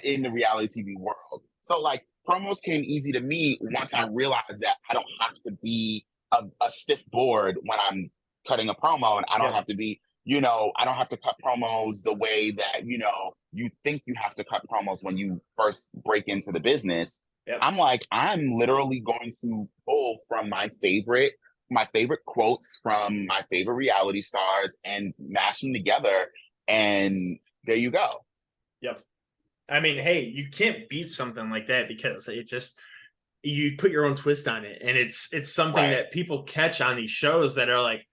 in the reality TV world. So like promos came easy to me once I realized that I don't have to be a stiff board when I'm cutting a promo, and I don't have to be, I don't have to cut promos the way that, you think you have to cut promos when you first break into the business. I'm like, I'm literally going to pull from my favorite quotes from my favorite reality stars and mash them together. And there you go. Yep. I mean, hey, you can't beat something like that because you put your own twist on it. And it's something that people catch on these shows that are like,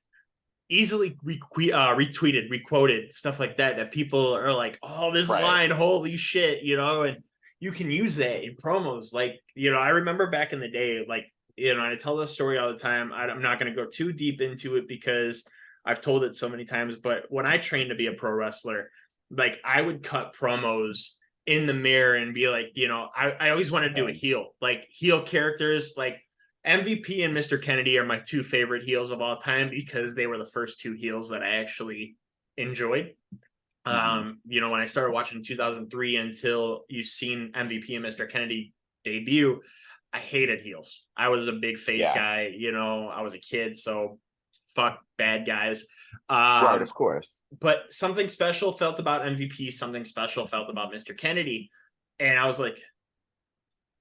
easily retweeted, requoted, stuff like that, that people are like, oh, this Right. line, holy shit, and you can use that in promos. Like, I remember back in the day, like, and I tell this story all the time. I'm not going to go too deep into it because I've told it so many times, but when I trained to be a pro wrestler, like I would cut promos in the mirror and be like, I always want to do a heel, like heel characters, like MVP and Mr. Kennedy are my two favorite heels of all time because they were the first two heels that I actually enjoyed. When I started watching 2003 until you've seen MVP and Mr. Kennedy debut, I hated heels. I was a big face guy, I was a kid, so fuck bad guys. Right, of course. But something special felt about MVP, something special felt about Mr. Kennedy. And I was like,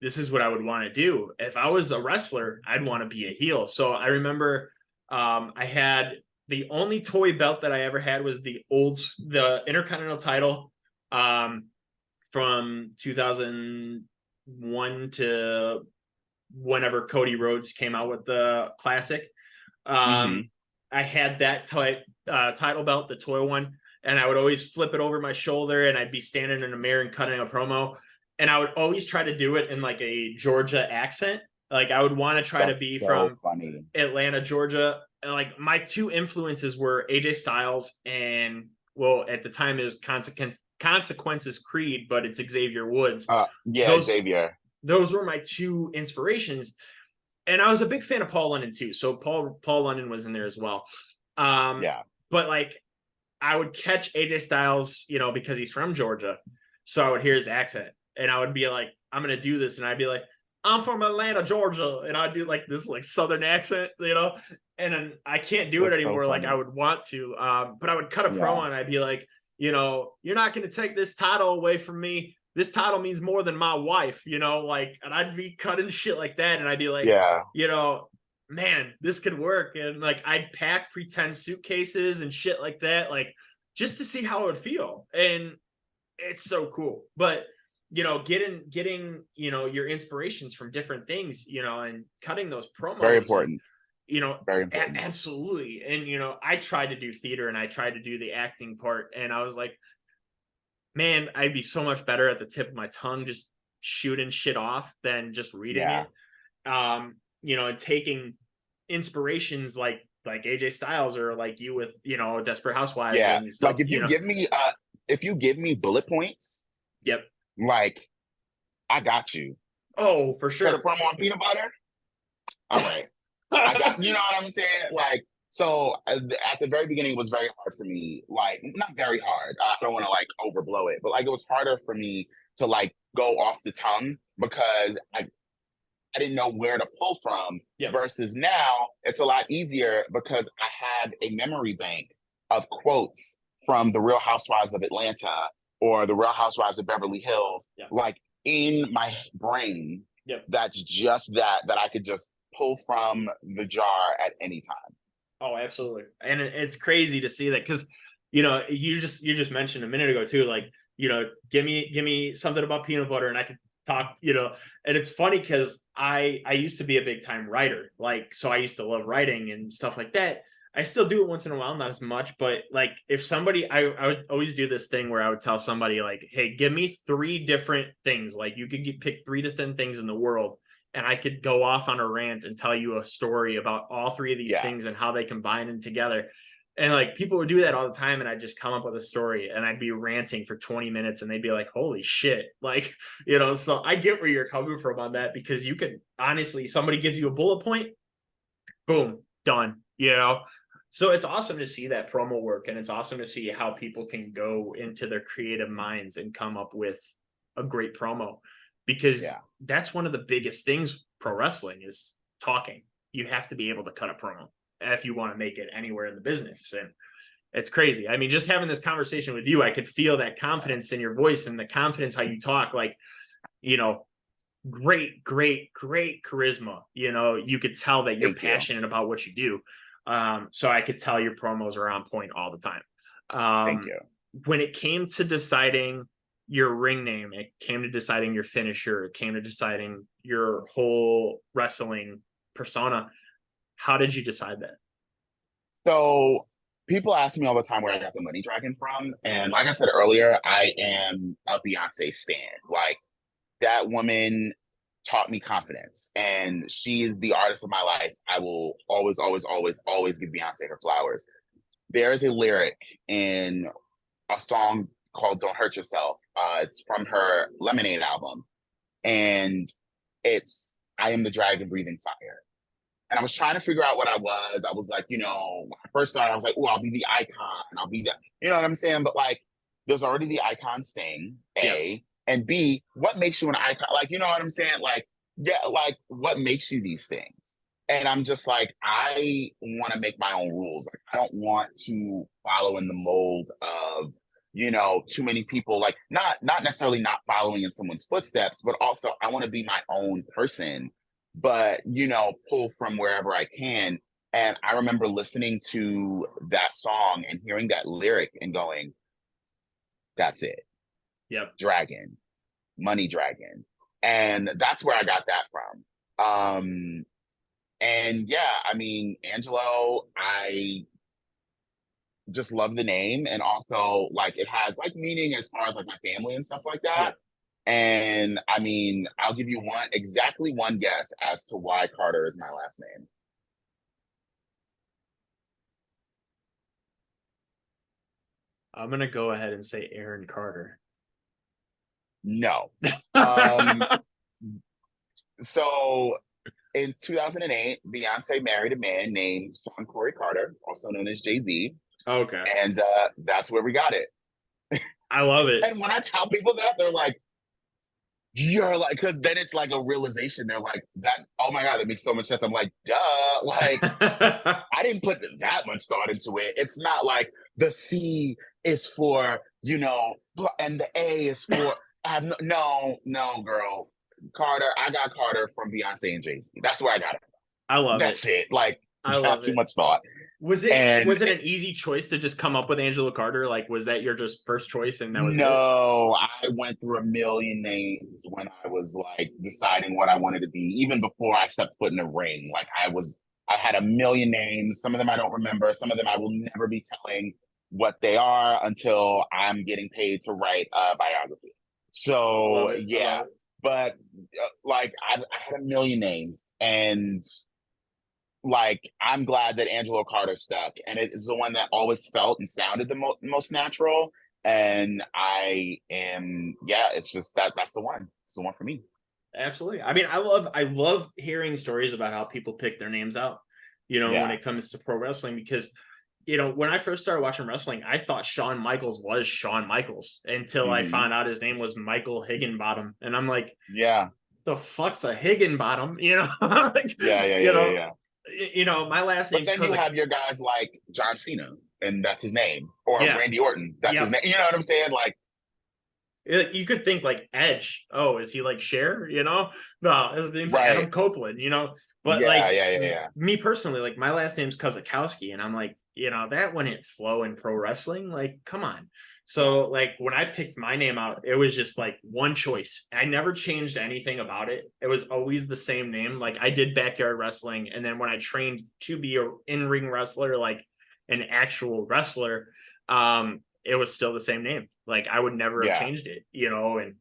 this is what I would want to do. If I was a wrestler, I'd want to be a heel. So I remember I had the only toy belt that I ever had was the Intercontinental title from 2001 to whenever Cody Rhodes came out with the classic. I had that title belt, the toy one, and I would always flip it over my shoulder and I'd be standing in a mirror and cutting a promo. And I would always try to do it in like a Georgia accent. Like I would want to try to be from Atlanta, Georgia. And like my two influences were AJ Styles and, well, at the time it was Consequences Creed, but it's Xavier Woods. Xavier. Those were my two inspirations. And I was a big fan of Paul London too. So Paul London was in there as well. But like I would catch AJ Styles, because he's from Georgia. So I would hear his accent and I would be like, I'm going to do this. And I'd be like, I'm from Atlanta, Georgia. And I'd do like this like Southern accent, and then I can't do it anymore. Like I would want to, but I would cut a promo and I'd be like, you're not going to take this title away from me. This title means more than my wife, and I'd be cutting shit like that. And I'd be like, man, this could work. And like, I'd pack pretend suitcases and shit like that, like just to see how it would feel. And it's so cool. But, getting, your inspirations from different things, and cutting those promos. Very important. Very important. Absolutely. And, I tried to do theater and I tried to do the acting part. And I was like, man, I'd be so much better at the tip of my tongue, just shooting shit off than just reading it. And taking inspirations like AJ Styles or like you with, Desperate Housewives. And stuff, like if you give me bullet points, like I got you. Oh, for sure. Cut a promo on peanut butter. All right. I got, you know what I'm saying? Like, so at the very beginning, it was very hard for me. Like, not very hard. I don't want to like overblow it, but like it was harder for me to like go off the tongue because I didn't know where to pull from. Versus now, it's a lot easier because I had a memory bank of quotes from the Real Housewives of Atlanta or the Real Housewives of Beverly Hills, like in my brain. That's just that I could just pull from the jar at any time. Oh, absolutely. And it's crazy to see that because, you just mentioned a minute ago too, like, give me something about peanut butter and I could talk, and it's funny because I used to be a big time writer. Like, so I used to love writing and stuff like that. I still do it once in a while, not as much, but like if somebody, I would always do this thing where I would tell somebody like, hey, give me 3 different things. Like you could pick 3 different things in the world. And I could go off on a rant and tell you a story about all 3 of these things and how they combine them together. And like people would do that all the time. And I'd just come up with a story and I'd be ranting for 20 minutes and they'd be like, holy shit. Like, so I get where you're coming from on that because you could honestly, somebody gives you a bullet point, boom, done, So it's awesome to see that promo work. And it's awesome to see how people can go into their creative minds and come up with a great promo. Because that's one of the biggest things pro wrestling is talking. You have to be able to cut a promo if you want to make it anywhere in the business. And it's crazy. I mean, just having this conversation with you, I could feel that confidence in your voice and the confidence how you talk, like, great charisma. You could tell that you're passionate about what you do. So I could tell your promos are on point all the time. Thank you. When it came to deciding your ring name, it came to deciding your finisher, it came to deciding your whole wrestling persona. How did you decide that? So People ask me all the time where I got the money dragon from. And like I said earlier, I am a Beyonce stan. Like that woman taught me confidence and she is the artist of my life. I will always, always, always, always give Beyonce her flowers. There is a lyric in a song called Don't Hurt Yourself. It's from her Lemonade album. And it's, I am the dragon breathing fire. And I was trying to figure out what I was. I was like, when I first started, I was like, oh, I'll be the icon. I'll be the, you know what I'm saying? But like, there's already the icon Sting, A. Yep. And B, what makes you an icon? Like, you know what I'm saying? Like, yeah, like what makes you these things? And I'm just like, I want to make my own rules. Like, I don't want to follow in the mold of, too many people, like not necessarily not following in someone's footsteps, but also I want to be my own person, but pull from wherever I can. And I remember listening to that song and hearing that lyric and going, that's it. Yep. Dragon, money dragon. And that's where I got that from. And yeah, I mean, Angelo, I just love the name. And also like it has like meaning as far as like my family and stuff like that. Yep. And I mean, I'll give you exactly one guess as to why Carter is my last name. I'm gonna go ahead and say Aaron Carter. No. So in 2008, Beyonce married a man named Sean Corey Carter, also known as Jay-Z. Okay. And that's where we got it. I love it. And when I tell people that, they're like, you're like, because then it's like a realization. They're like, that, oh my God, that makes so much sense. I'm like, duh. Like, I didn't put that much thought into it. It's not like the C is for, and the A is for, no, girl. Carter, I got Carter from Beyonce and Jay-Z. That's where I got it. I love it. That's it. Like, I love not too much thought. Was it an easy choice to just come up with Angelo Carter? Like, was that your just first choice and that was it? No, I went through a million names when I was like deciding what I wanted to be, even before I stepped foot in the ring. Like I had a million names. Some of them I don't remember. Some of them I will never be telling what they are until I'm getting paid to write a biography. So yeah, but like I had a million names and like I'm glad that Angelo Carter stuck, and it is the one that always felt and sounded the most natural. And I am, it's just that's the one. It's the one for me. Absolutely. I mean, I love hearing stories about how people pick their names out, when it comes to pro wrestling, because when I first started watching wrestling, I thought Shawn Michaels was Shawn Michaels until I found out his name was Michael Higginbottom, and I'm like, the fuck's a Higginbottom? Like, my last name. But then you have your guys like John Cena, and that's his name, or Randy Orton, that's his name. You know what I'm saying? Like, you could think like Edge. Oh, is he like Cher? No, his name's Adam Copeland. But me personally, like my last name's Kozakowski, and I'm like, that wouldn't flow in pro wrestling. Like, come on. So like when I picked my name out, it was just like one choice. I never changed anything about it. It was always the same name. Like I did backyard wrestling. And then when I trained to be a in-ring wrestler, like an actual wrestler, it was still the same name. Like I would never have changed it, and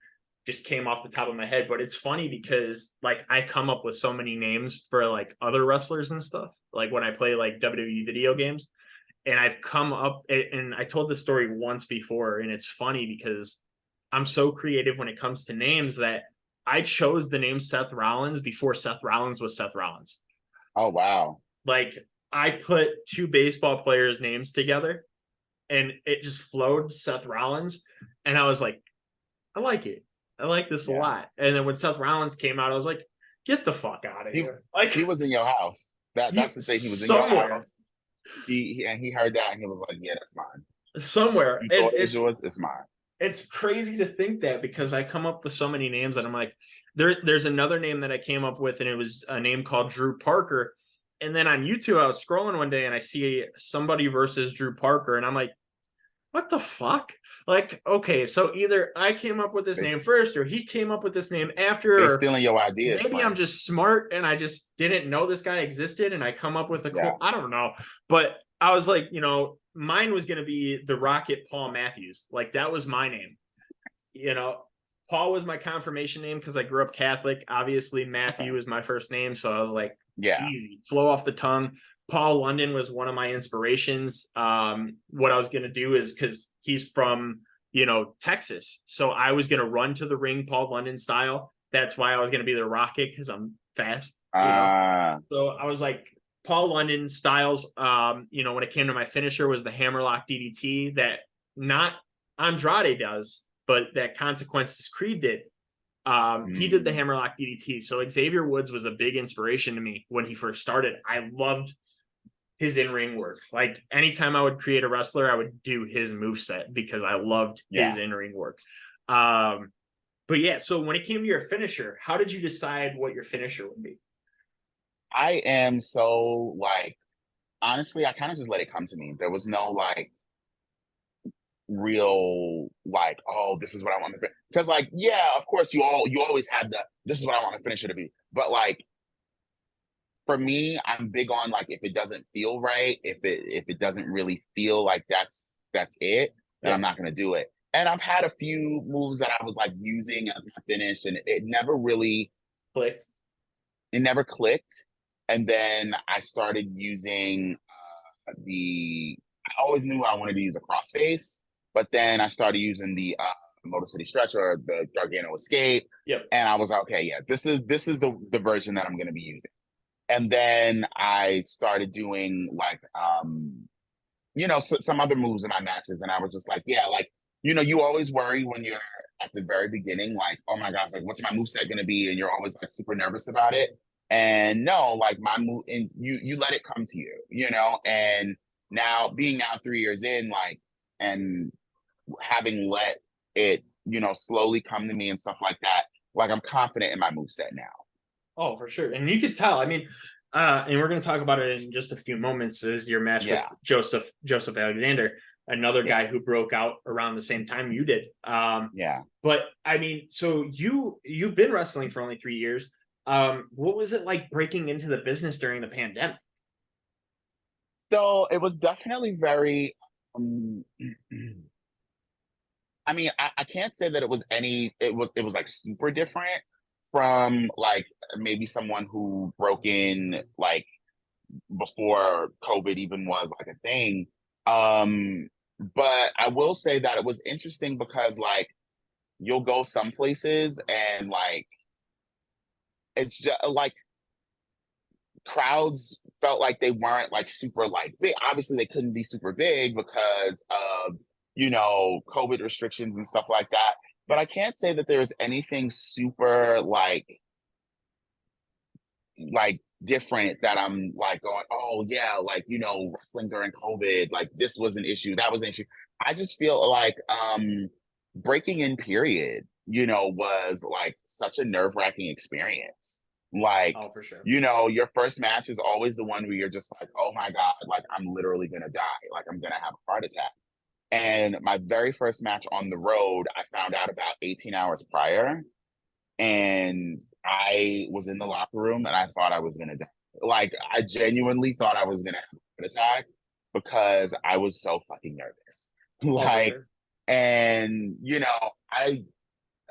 just came off the top of my head. But it's funny because like I come up with so many names for like other wrestlers and stuff. Like when I play like WWE video games, and I've come up, and I told this story once before, and it's funny because I'm so creative when it comes to names that I chose the name Seth Rollins before Seth Rollins was Seth Rollins. Oh, wow. Like I put two baseball players' names together and it just flowed Seth Rollins. And I was like, I like it. I like this a lot. And then when Seth Rollins came out, I was like, get the fuck out of here. Like he was in your house. That's the thing. He was in your house. He heard that and he was like, yeah, that's mine. Somewhere. It's yours, it's mine. It's crazy to think that because I come up with so many names and I'm like, there's another name that I came up with and it was a name called Drew Parker. And then on YouTube, I was scrolling one day and I see somebody versus Drew Parker and I'm like, what the fuck? Like, okay, so either I came up with this name first or he came up with this name after. They're stealing your ideas. Maybe I'm just smart and I just didn't know this guy existed and I come up with a cool, I don't know. But I was like, mine was going to be the Rocket Paul Matthews. Like that was my name. Paul was my confirmation name because I grew up Catholic. Obviously, Matthew is my first name. So I was like, easy, flow off the tongue. Paul London was one of my inspirations. What I was going to do is because he's from, Texas. So I was going to run to the ring Paul London style. That's why I was going to be the Rocket because I'm fast. So I was like, Paul London styles, when it came to my finisher was the hammerlock DDT that not Andrade does, but that Consequences Creed did. He did the hammerlock DDT. So Xavier Woods was a big inspiration to me when he first started. I loved his in-ring work. Like anytime I would create a wrestler, I would do his moveset because I loved his in-ring work. But yeah, so when it came to your finisher, how did you decide what your finisher would be? I am so like, honestly, I kind of just let it come to me. There was no like real like, oh, this is what I want to, because like, yeah, of course you always have this is what I want to finish it to be. But like for me, I'm big on like if it doesn't feel right, if it doesn't really feel like that's it, then I'm not gonna do it. And I've had a few moves that I was like using as my finish, and it never really clicked. It never clicked. And then I started using I always knew I wanted to use a crossface, but then I started using the Motor City Stretch or the Gargano Escape. Yep. And I was like, okay, yeah, this is the version that I'm going to be using. And then I started doing like, some other moves in my matches. And I was just like, yeah, like, you always worry when you're at the very beginning, like, oh my gosh, like, what's my moveset going to be? And you're always like super nervous about it. And no, like my move, and you let it come to you, and being 3 years in, like, and having let it, slowly come to me and stuff like that, like I'm confident in my moveset now. Oh, for sure. And you could tell, I mean, and we're going to talk about it in just a few moments, is your match with Joseph Alexander, another guy who broke out around the same time you did. But I mean, so you've been wrestling for only 3 years. What was it like breaking into the business during the pandemic? So it was definitely very, I mean, I can't say that it was like super different from like maybe someone who broke in like before COVID even was like a thing. But I will say that it was interesting because like you'll go some places and like it's just like crowds felt like they weren't like super like big. Obviously they couldn't be super big because of COVID restrictions and stuff like that. But I can't say that there's anything super like different that I'm like going, oh yeah, like wrestling during COVID, like this was an issue, that was an issue. I just feel like breaking in period, was like such a nerve-wracking experience. Like, oh, for sure. Your first match is always the one where you're just like, oh my God, like I'm literally gonna die, like I'm gonna have a heart attack. And my very first match on the road, I found out about 18 hours prior. And I was in the locker room and I thought I was going to die. Like, I genuinely thought I was going to have a heart attack because I was so fucking nervous. Like, and,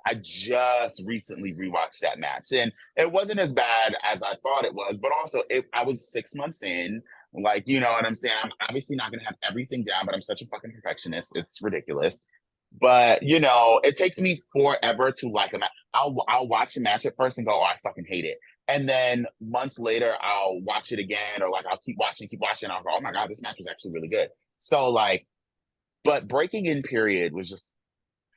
I just recently rewatched that match and it wasn't as bad as I thought it was, but also I was 6 months in. Like, you know what I'm saying? I'm obviously not going to have everything down, but I'm such a fucking perfectionist. It's ridiculous. But, it takes me forever to like a match. I'll watch a match at first and go, oh, I fucking hate it. And then months later, I'll watch it again, or like I'll keep watching. And I'll go, oh my God, this match was actually really good. So like, but breaking in period was just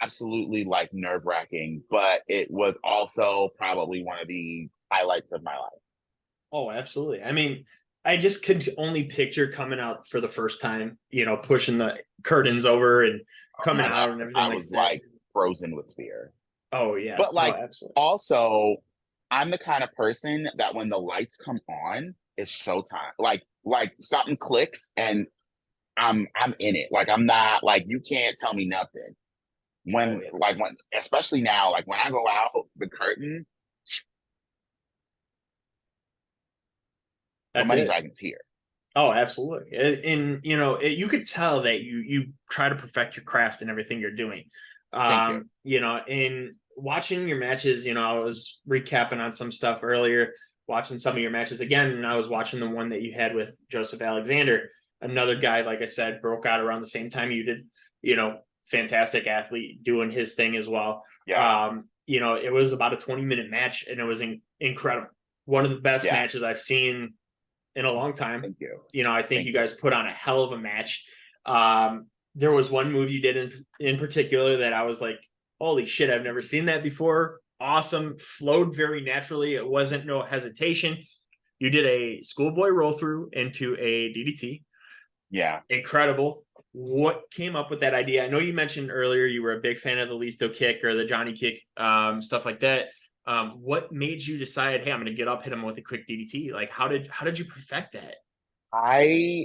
absolutely like nerve-wracking, but it was also probably one of the highlights of my life. Oh, absolutely. I mean, I just could only picture coming out for the first time, pushing the curtains over and coming out and everything. I was like frozen with fear. Oh yeah. But like also I'm the kind of person that when the lights come on, it's showtime. Like something clicks and I'm in it. Like I'm not like you can't tell me nothing. When especially now, like when I go out the curtain, the money dragon's here. Oh, absolutely. And you could tell that you try to perfect your craft and everything you're doing. Thank you. In watching your matches, I was recapping on some stuff earlier, watching some of your matches again, and I was watching the one that you had with Joseph Alexander, another guy, like I said, broke out around the same time you did, fantastic athlete doing his thing as well. Yeah. It was about a 20-minute match and it was incredible. One of the best Yeah. matches I've seen in a long time. Thank you. I think Thank you you. guys put on a hell of a match. There was one move you did in particular that I was like, holy shit, I've never seen that before. Awesome. Flowed very naturally. It wasn't no hesitation. You did a schoolboy roll through into a DDT. Yeah. Incredible. What came up with that idea? I know you mentioned earlier you were a big fan of the Listo kick or the Johnny kick, stuff like that. What made you decide, hey, I'm going to get up, hit him with a quick DDT? Like, how did you perfect that?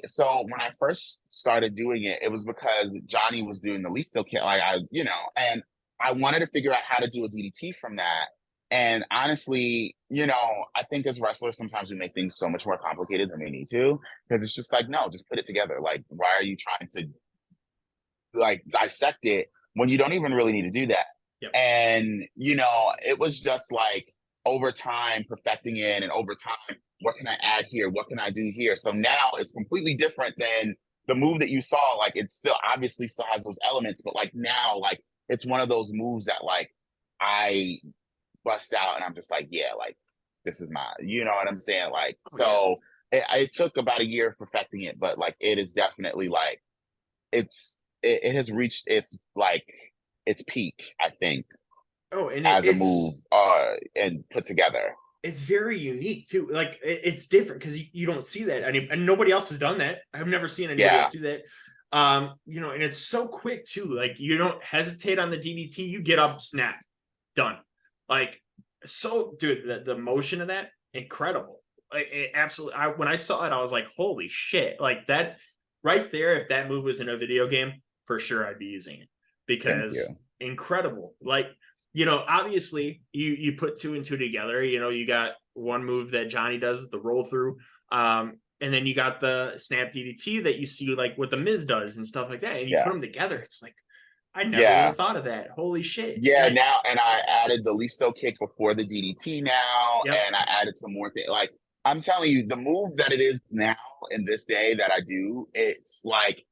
So when I first started doing it, it was because Johnny was doing the lead still kick, and I wanted to figure out how to do a DDT from that. And honestly, I think as wrestlers, sometimes we make things so much more complicated than we need to, because it's just like, no, just put it together. Like, why are you trying to like dissect it when you don't even really need to do that? Yep. And it was just like over time perfecting it, and over time, what can I add here? What can I do here? So now it's completely different than the move that you saw. Like, it still obviously still has those elements, but like now, like it's one of those moves that like I bust out and I'm just like, yeah, like this is my, you know what I'm saying? Like, Oh yeah. so it took about a year of perfecting it, but like it is definitely like it has reached its peak, I think, Oh, and as a move and put together. it's very unique too. Like it's different because you don't see that, and nobody else has done that. I've never seen anybody else Yeah, do that. And it's so quick too. Like you don't hesitate on the DDT. You get up, snap, done. Like so, dude. The motion of that incredible. Like it absolutely. When I saw it, I was like, holy shit! Like that right there. If that move was in a video game, for sure I'd be using it thank you. because incredible. Like obviously you put two and two together. You got one move that Johnny does, the roll through, and then you got the snap DDT that you see like what the Miz does and stuff like that, and you put Yeah, them together. It's like I never would yeah. have thought of that. Holy shit! Yeah, now and I added the Listo kick before the DDT now, Yep, and I added some more things. Like I'm telling you, the move that it is now in this day that I do, it's like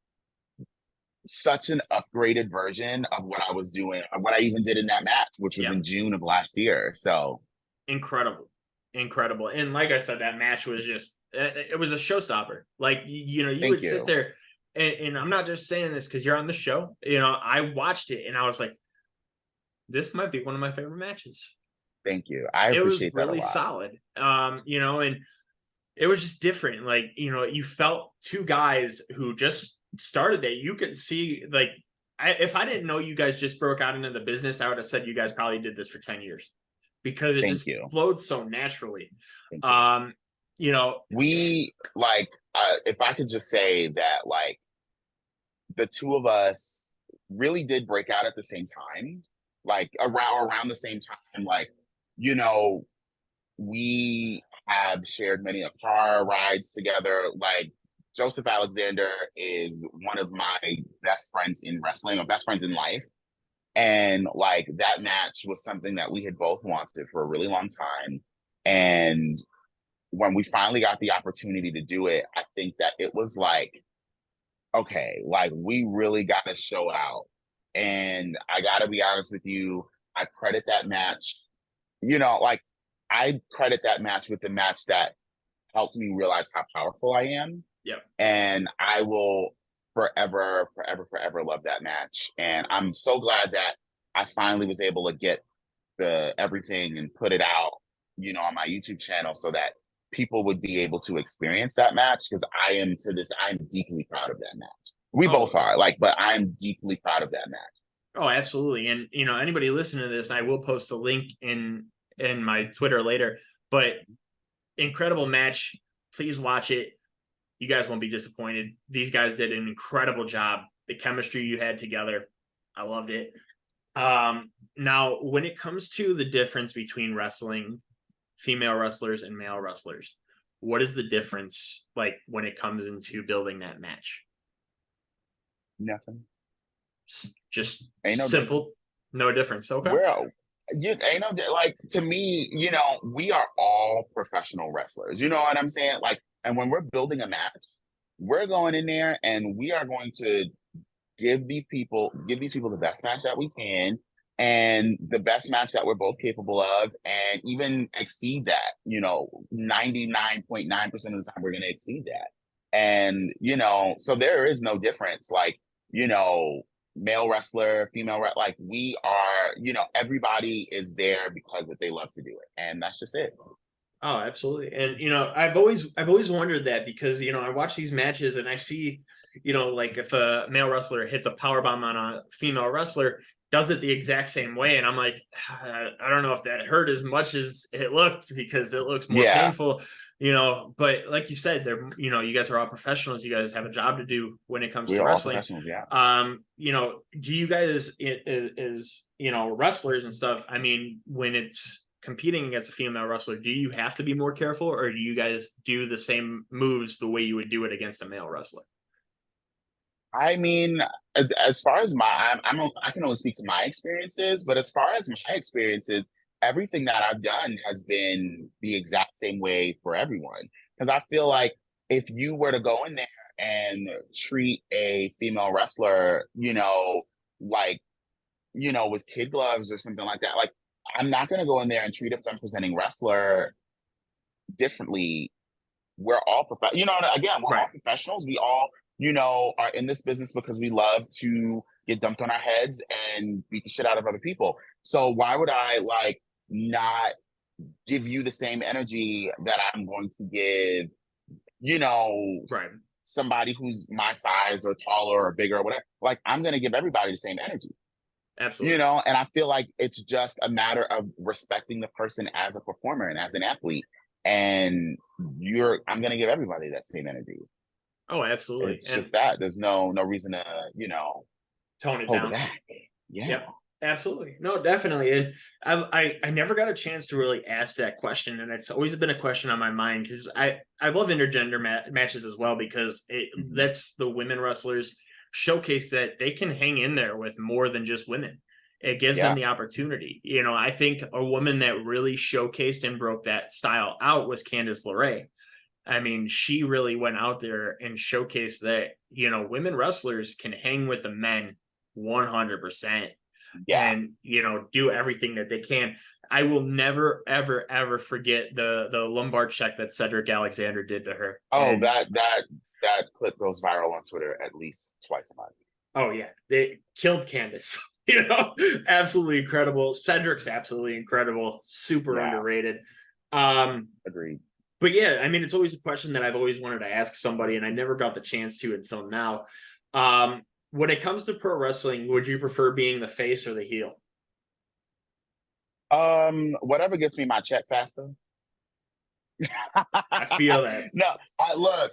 such an upgraded version of what I was doing, of what I even did in that match, which was yep, in June of last year. So incredible, incredible. And like I said, that match was just it was a showstopper. Like you thank would sit you. there, and I'm not just saying this because you're on the show. I watched it and I was like, this might be one of my favorite matches. Thank you. I It was appreciate that a really lot. solid. And it was just different. Like, you felt two guys who just started there. You could see, like, if I didn't know you guys just broke out into the business, I would have said you guys probably did this for 10 years because it Thank just you. flowed so naturally. Thank you. Um, you know, We like if I could just say that like the two of us really did break out at the same time, like around the same time. Like, you know, we have shared many a car rides together. Like Joseph Alexander is one of my best friends in wrestling, or best friends in life. And like that match was something that we had both wanted for a really long time. And when we finally got the opportunity to do it, I think that it was like, okay, like we really got to show out. And I got to be honest with you, I credit that match, like I credit that match with the match that helped me realize how powerful I am. yeah. And I will forever, forever, forever love that match. And I'm so glad that I finally was able to get the everything and put it out, on my YouTube channel so that people would be able to experience that match, because I'm deeply proud of that match. We Oh, both are, like, but I'm deeply proud of that match. oh, absolutely. And anybody listening to this, I will post a link in my Twitter later. But incredible match. Please watch it. You guys won't be disappointed. These guys did an incredible job. The chemistry you had together, I loved it. Now, when it comes to the difference between wrestling, female wrestlers and male wrestlers, what is the difference like when it comes into building that match? Nothing. Just Ain't no simple, difference. no difference. Okay. Well, you ain't no like to me, we are all professional wrestlers. You know what I'm saying? Like, and when we're building a match, we're going in there and we are going to give these people the best match that we can and the best match that we're both capable of, and even exceed that. 99.9% of the time we're going to exceed that. And so there is no difference, like, male wrestler, female wrestler, like we are, everybody is there because that they love to do it, and that's just it. Oh, absolutely. And I've always wondered that because I watch these matches and I see, like if a male wrestler hits a power bomb on a female wrestler, does it the exact same way, and I'm like, I don't know if that hurt as much as it looked because it looks more Yeah, painful, but like you said, there, you guys are all professionals, you guys have a job to do when it comes we to are all wrestling. professionals. Yeah. Do you guys is wrestlers and stuff, I mean, when it's competing against a female wrestler, do you have to be more careful, or do you guys do the same moves the way you would do it against a male wrestler? I mean, as far as I can only speak to my experiences, but as far as my experiences, everything that I've done has been the exact same way for everyone. Because I feel like if you were to go in there and treat a female wrestler, like, with kid gloves or something like that, like, I'm not going to go in there and treat a femme presenting wrestler differently. We're all again, we're Right. all professionals. We all, are in this business because we love to get dumped on our heads and beat the shit out of other people. So why would I like not give you the same energy that I'm going to give, you know, Right. somebody who's my size or taller or bigger or whatever? Like, I'm going to give everybody the same energy. Absolutely. And I feel like it's just a matter of respecting the person as a performer and as an athlete. And I'm going to give everybody that same energy. Oh, absolutely. It's And just that there's no reason to, tone it hold it down. back. Yeah. Yep. Absolutely. No, definitely. And I never got a chance to really ask that question. And it's always been a question on my mind because I love intergender matches as well, because it Mhm. lets the women wrestlers showcase that they can hang in there with more than just women. It gives them Yeah. the opportunity. I think a woman that really showcased and broke that style out was Candice LeRae. I mean, she really went out there and showcased that, women wrestlers can hang with the men 100% Yeah. and, do everything that they can. I will never, ever, ever forget the lumbar check that Cedric Alexander did to her. Oh, And that clip goes viral on Twitter at least twice a month. oh yeah, they killed Candice. Absolutely incredible. Cedric's absolutely incredible. Super Yeah. underrated. Um, Agreed. but yeah, I mean, it's always a question that I've always wanted to ask somebody, and I never got the chance to until now. When it comes to pro wrestling, would you prefer being the face or the heel? Whatever gets me my check faster. I feel that. No, look,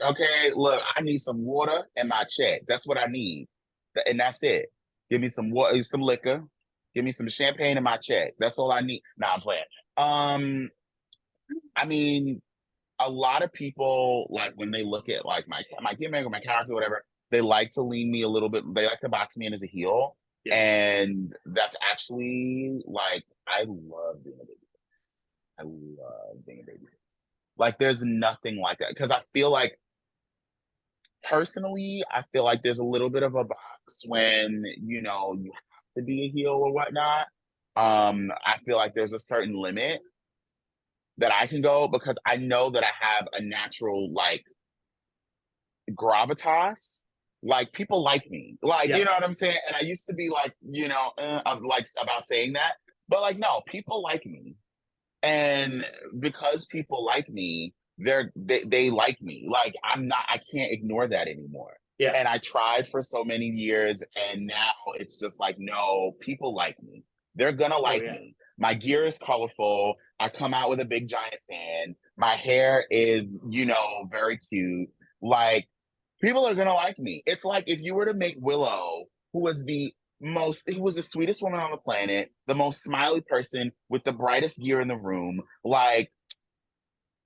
I need some water and my check. That's what I need. And that's it. Give me some water, some liquor, give me some champagne and my check. That's all I need. Nah, I'm playing. Um, I mean, a lot of people, like, when they look at like my gimmick or my character, or whatever, they like to lean me a little bit. They like to box me in as a heel, Yeah. and that's actually like I love being a baby. I love being a baby. Like, there's nothing like that because I feel like personally, I feel like there's a little bit of a box when you have to be a heel or whatnot. I feel like there's a certain limit that I can go because I know that I have a natural like gravitas. Like, people like me, like, you Yeah. know what I'm saying. And I used to be like, I'm like about saying that, but like, no, people like me, and because people like me, they like me. Like, I can't ignore that anymore. Yeah. And I tried for so many years, and now it's just like, no, people like me. They're gonna Oh like yeah. me. My gear is colorful. I come out with a big giant fan. My hair is, very cute. Like, people are gonna like me. It's like if you were to make Willow, who was the sweetest woman on the planet, the most smiley person with the brightest gear in the room. Like,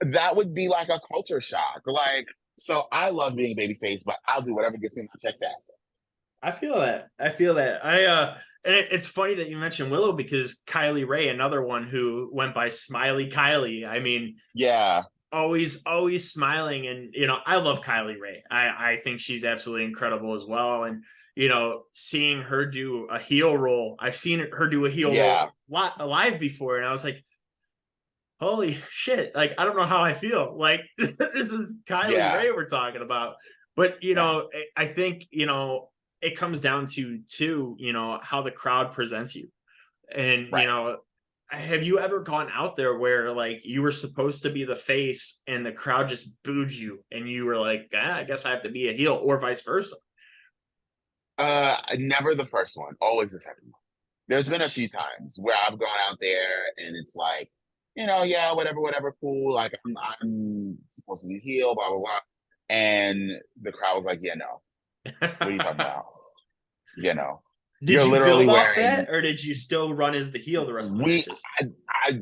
that would be like a culture shock. Like, so I love being babyface, but I'll do whatever gets me my check faster. I feel that. I feel that. And it's funny that you mentioned Willow because Kylie Ray, another one who went by Smiley Kylie. I mean, Yeah, always smiling. And, I love Kylie Ray. I think she's absolutely incredible as well. And, seeing her do a heel role, I've seen her do a heel yeah, role live before. And I was like, holy shit. Like, I don't know how I feel. Like, this is Kylie yeah, Ray we're talking about. But, yeah. I think, it comes down to how the crowd presents you. And, Right. have you ever gone out there where like you were supposed to be the face and the crowd just booed you and you were like, I guess I have to be a heel, or vice versa? Never the first one, always the second one. There's been a few That's times where I've gone out there and it's like, yeah, whatever, cool. Like I'm supposed to be heel, blah blah blah, and the crowd was like, yeah, no. What are you talking about? You know, Did you're you literally build off wearing. that, or did you still run as the heel the rest of the We, matches? I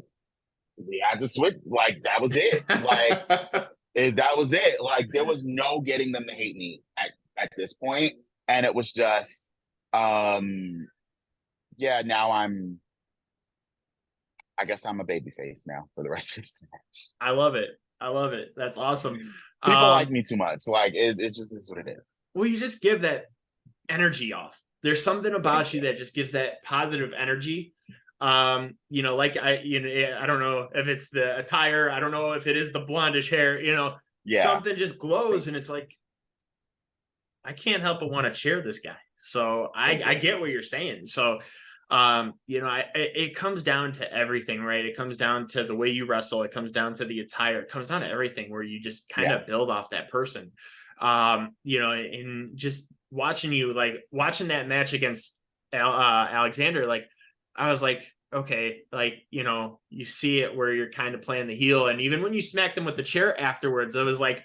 we had to switch. Like that was it. Like that was it. Like there was no getting them to hate me at this point, and it was just, um, yeah. Now I guess I'm a baby face now for the rest of this match. I love it. I love it. That's awesome. People like Um, me too much. Like it just is what it is. well, you just give that energy off. There's something Thank about you you. that just gives that positive energy. Like I don't know if it's the attire, I don't know if it is the blondish hair, Yeah. something just glows and it's like I can't help but want to cheer this guy. So Thank I you. get what you're saying. So it comes down to everything, right? It comes down to the way you wrestle, it comes down to the attire, it comes down to everything where you just kind Yeah. of build off that person. And just watching that match against Alexander, like I was like, okay, like you see it where you're kind of playing the heel, and even when you smacked him with the chair afterwards, I was like,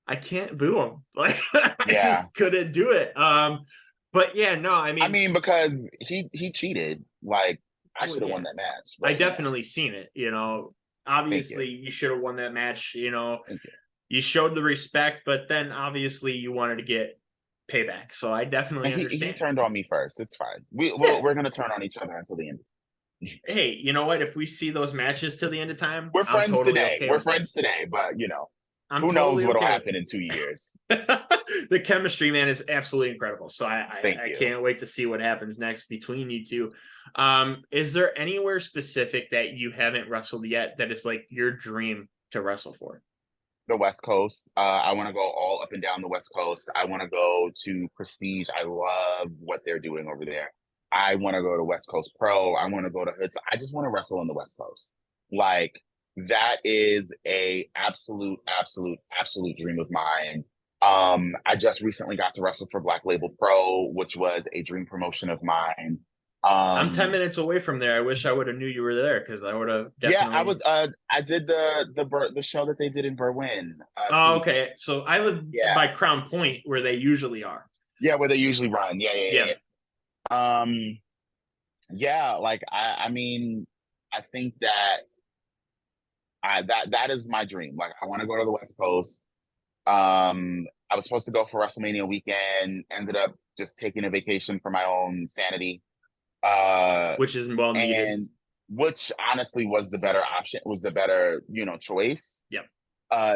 I can't boo him. Like I Yeah. just couldn't do it. But yeah, no, I I mean, mean, because he cheated. Like I well, should have yeah, won that match, I but definitely seen it. thank you. Obviously you should have won that match. Thank you. You showed the respect, but then obviously you wanted to get payback. So I definitely And he understand. turned on me first. It's fine. Yeah. We're gonna turn on each other until the end. Hey, you know what? If we see those matches till the end of time, We're I'm friends totally today. okay We're with it. friends today, but I'm who knows totally what'll okay with happen in 2 years. it. The chemistry, man, is absolutely incredible. So Thank I you. can't wait to see what happens next between you two. Is there anywhere specific that you haven't wrestled yet that is like your dream to wrestle for? The West Coast. I want to go all up and down the West Coast. I want to go to Prestige. I love what they're doing over there. I want to go to West Coast Pro. I want to go to Hoods. I just want to wrestle on the West Coast. Like that is a absolute dream of mine. I just recently got to wrestle for Black Label Pro, which was a dream promotion of mine. I'm 10 Um, minutes away from there. I wish I would have knew you were there because I would have yeah, definitely. I did the show that they did in Berlin two Oh, weeks ago. okay. So I live Yeah, by Crown Point where they usually are. yeah, where they usually run. Yeah. Yeah. Yeah, like I mean, I think that that is my dream. Like I want to go to the West Coast. I was supposed to go for WrestleMania weekend, ended up just taking a vacation for my own sanity. Uh, Which is well needed. and which honestly was the better option, was the better, choice. Yep.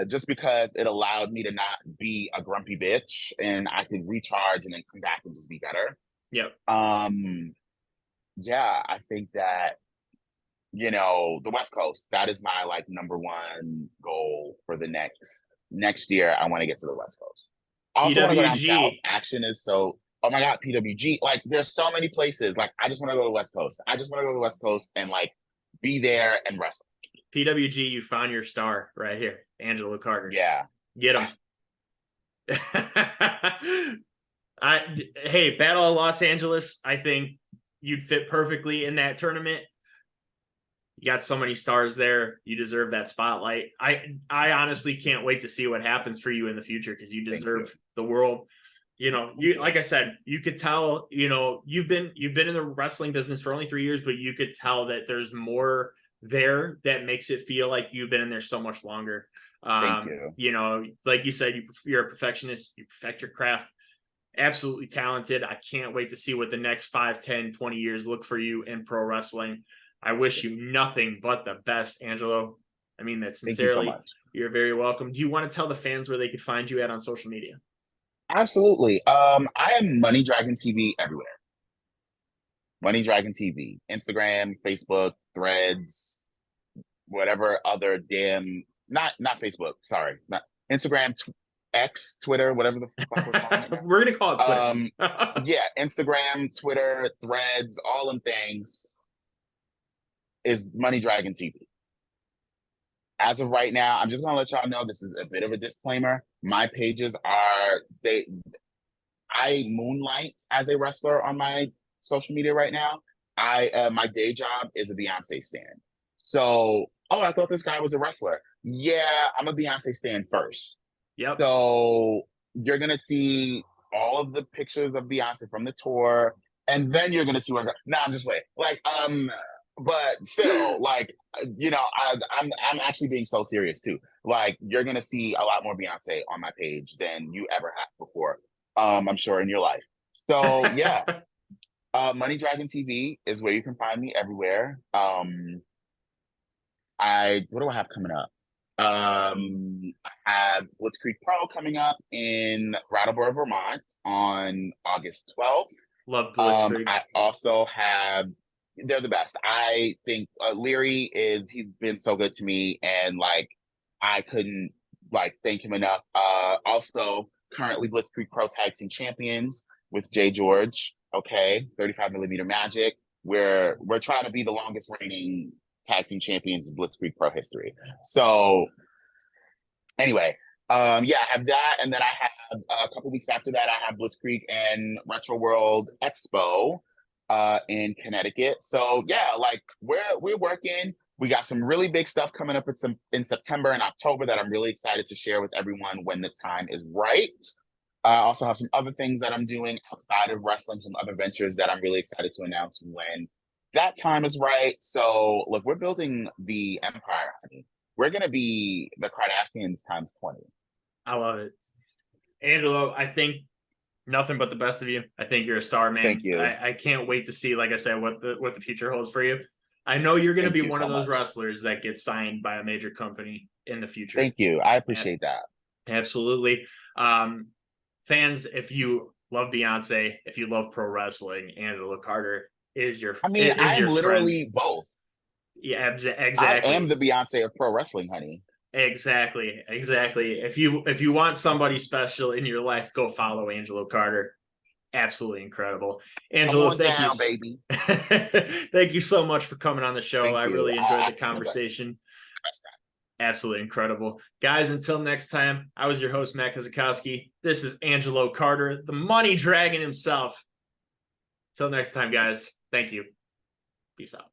Just because it allowed me to not be a grumpy bitch and I could recharge and then come back and just be better. Yep. Yeah, I think that, the West Coast, that is my like number one goal for the next year. I want to get to the West Coast. I also want to go down south. PWG. Action is so, oh my God, PWG. Like there's so many places. Like I just want to go to the West Coast. I just want to go to the West Coast and like be there and wrestle. PWG, you found your star right here. Angelo Carter. Yeah. Get him. Hey, Battle of Los Angeles, I think you'd fit perfectly in that tournament. You got so many stars there. You deserve that spotlight. I honestly can't wait to see what happens for you in the future because you deserve the world. You like I said, you could tell, you've been in the wrestling business for only 3 years, but you could tell that there's more there that makes it feel like you've been in there so much longer. Thank you. You know, like you said, you're a perfectionist, you perfect your craft. Absolutely talented. I can't wait to see what the next 5, 10, 20 years look for you in pro wrestling. I wish you nothing but the best, Angelo. I mean that Thank you so sincerely. much. You're very welcome. Do you want to tell the fans where they could find you at on social media? Absolutely. I am Money Dragon TV everywhere. Money Dragon TV, Instagram, Facebook, Threads, whatever other damn, not Facebook, sorry, not Instagram, X, Twitter, whatever the fuck we're calling it now. We're gonna call it Twitter. Yeah, Instagram, Twitter, Threads, all them things is Money Dragon TV. As of right now, I'm just gonna let y'all know this is a bit of a disclaimer. My pages are I moonlight as a wrestler on my social media right now. My day job is a Beyonce stan. So, I thought this guy was a wrestler. Yeah, I'm a Beyonce stan first. Yep. So you're gonna see all of the pictures of Beyonce from the tour, and then you're gonna see where. No, I'm just playing. Like, but still, like, you know, I'm actually being so serious too. Like, you're gonna see a lot more Beyonce on my page than you ever have before. I'm sure in your life. So yeah, Money Dragon TV is where you can find me everywhere. What do I have coming up? I have Blitzkrieg Pro coming up in Brattleboro, Vermont on August 12th. Love Blitzkrieg. I also have, they're the best. I think Leary he's been so good to me, and like I couldn't like thank him enough. Also currently Blitzkrieg Pro Tag Team Champions with Jay George. Okay, 35mm Magic. We're trying to be the longest reigning tag team champions in Blitzkrieg Pro history. So anyway, I have that, and then I have a couple weeks after that, I have Blitzkrieg and Retro World Expo in Connecticut. So yeah, like we're working. We got some really big stuff coming up in September and October that I'm really excited to share with everyone when the time is right. I also have some other things that I'm doing outside of wrestling, some other ventures that I'm really excited to announce when that time is right. So look, we're building the empire. I mean, we're going to be the Kardashians times 20. I love it. Angelo, I think nothing but the best of you. I think you're a star, man. Thank you. I can't wait to see, like I said, what the future holds for you. I know you're going to be one of those wrestlers that gets signed by a major company in the future. Thank you. I appreciate that. Absolutely. Fans, if you love Beyonce, if you love pro wrestling, Angelo Carter is your. I mean, I'm literally both. Yeah, exactly. I am the Beyonce of pro wrestling, honey. Exactly. If you want somebody special in your life, go follow Angelo Carter. Absolutely incredible. Angelo, thank you, baby. Thank you so much for coming on the show. I really enjoyed the conversation. Absolutely incredible. Guys, until next time, I was your host, Matt Kozakowski. This is Angelo Carter, the money dragon himself. Till next time, guys. Thank you. Peace out.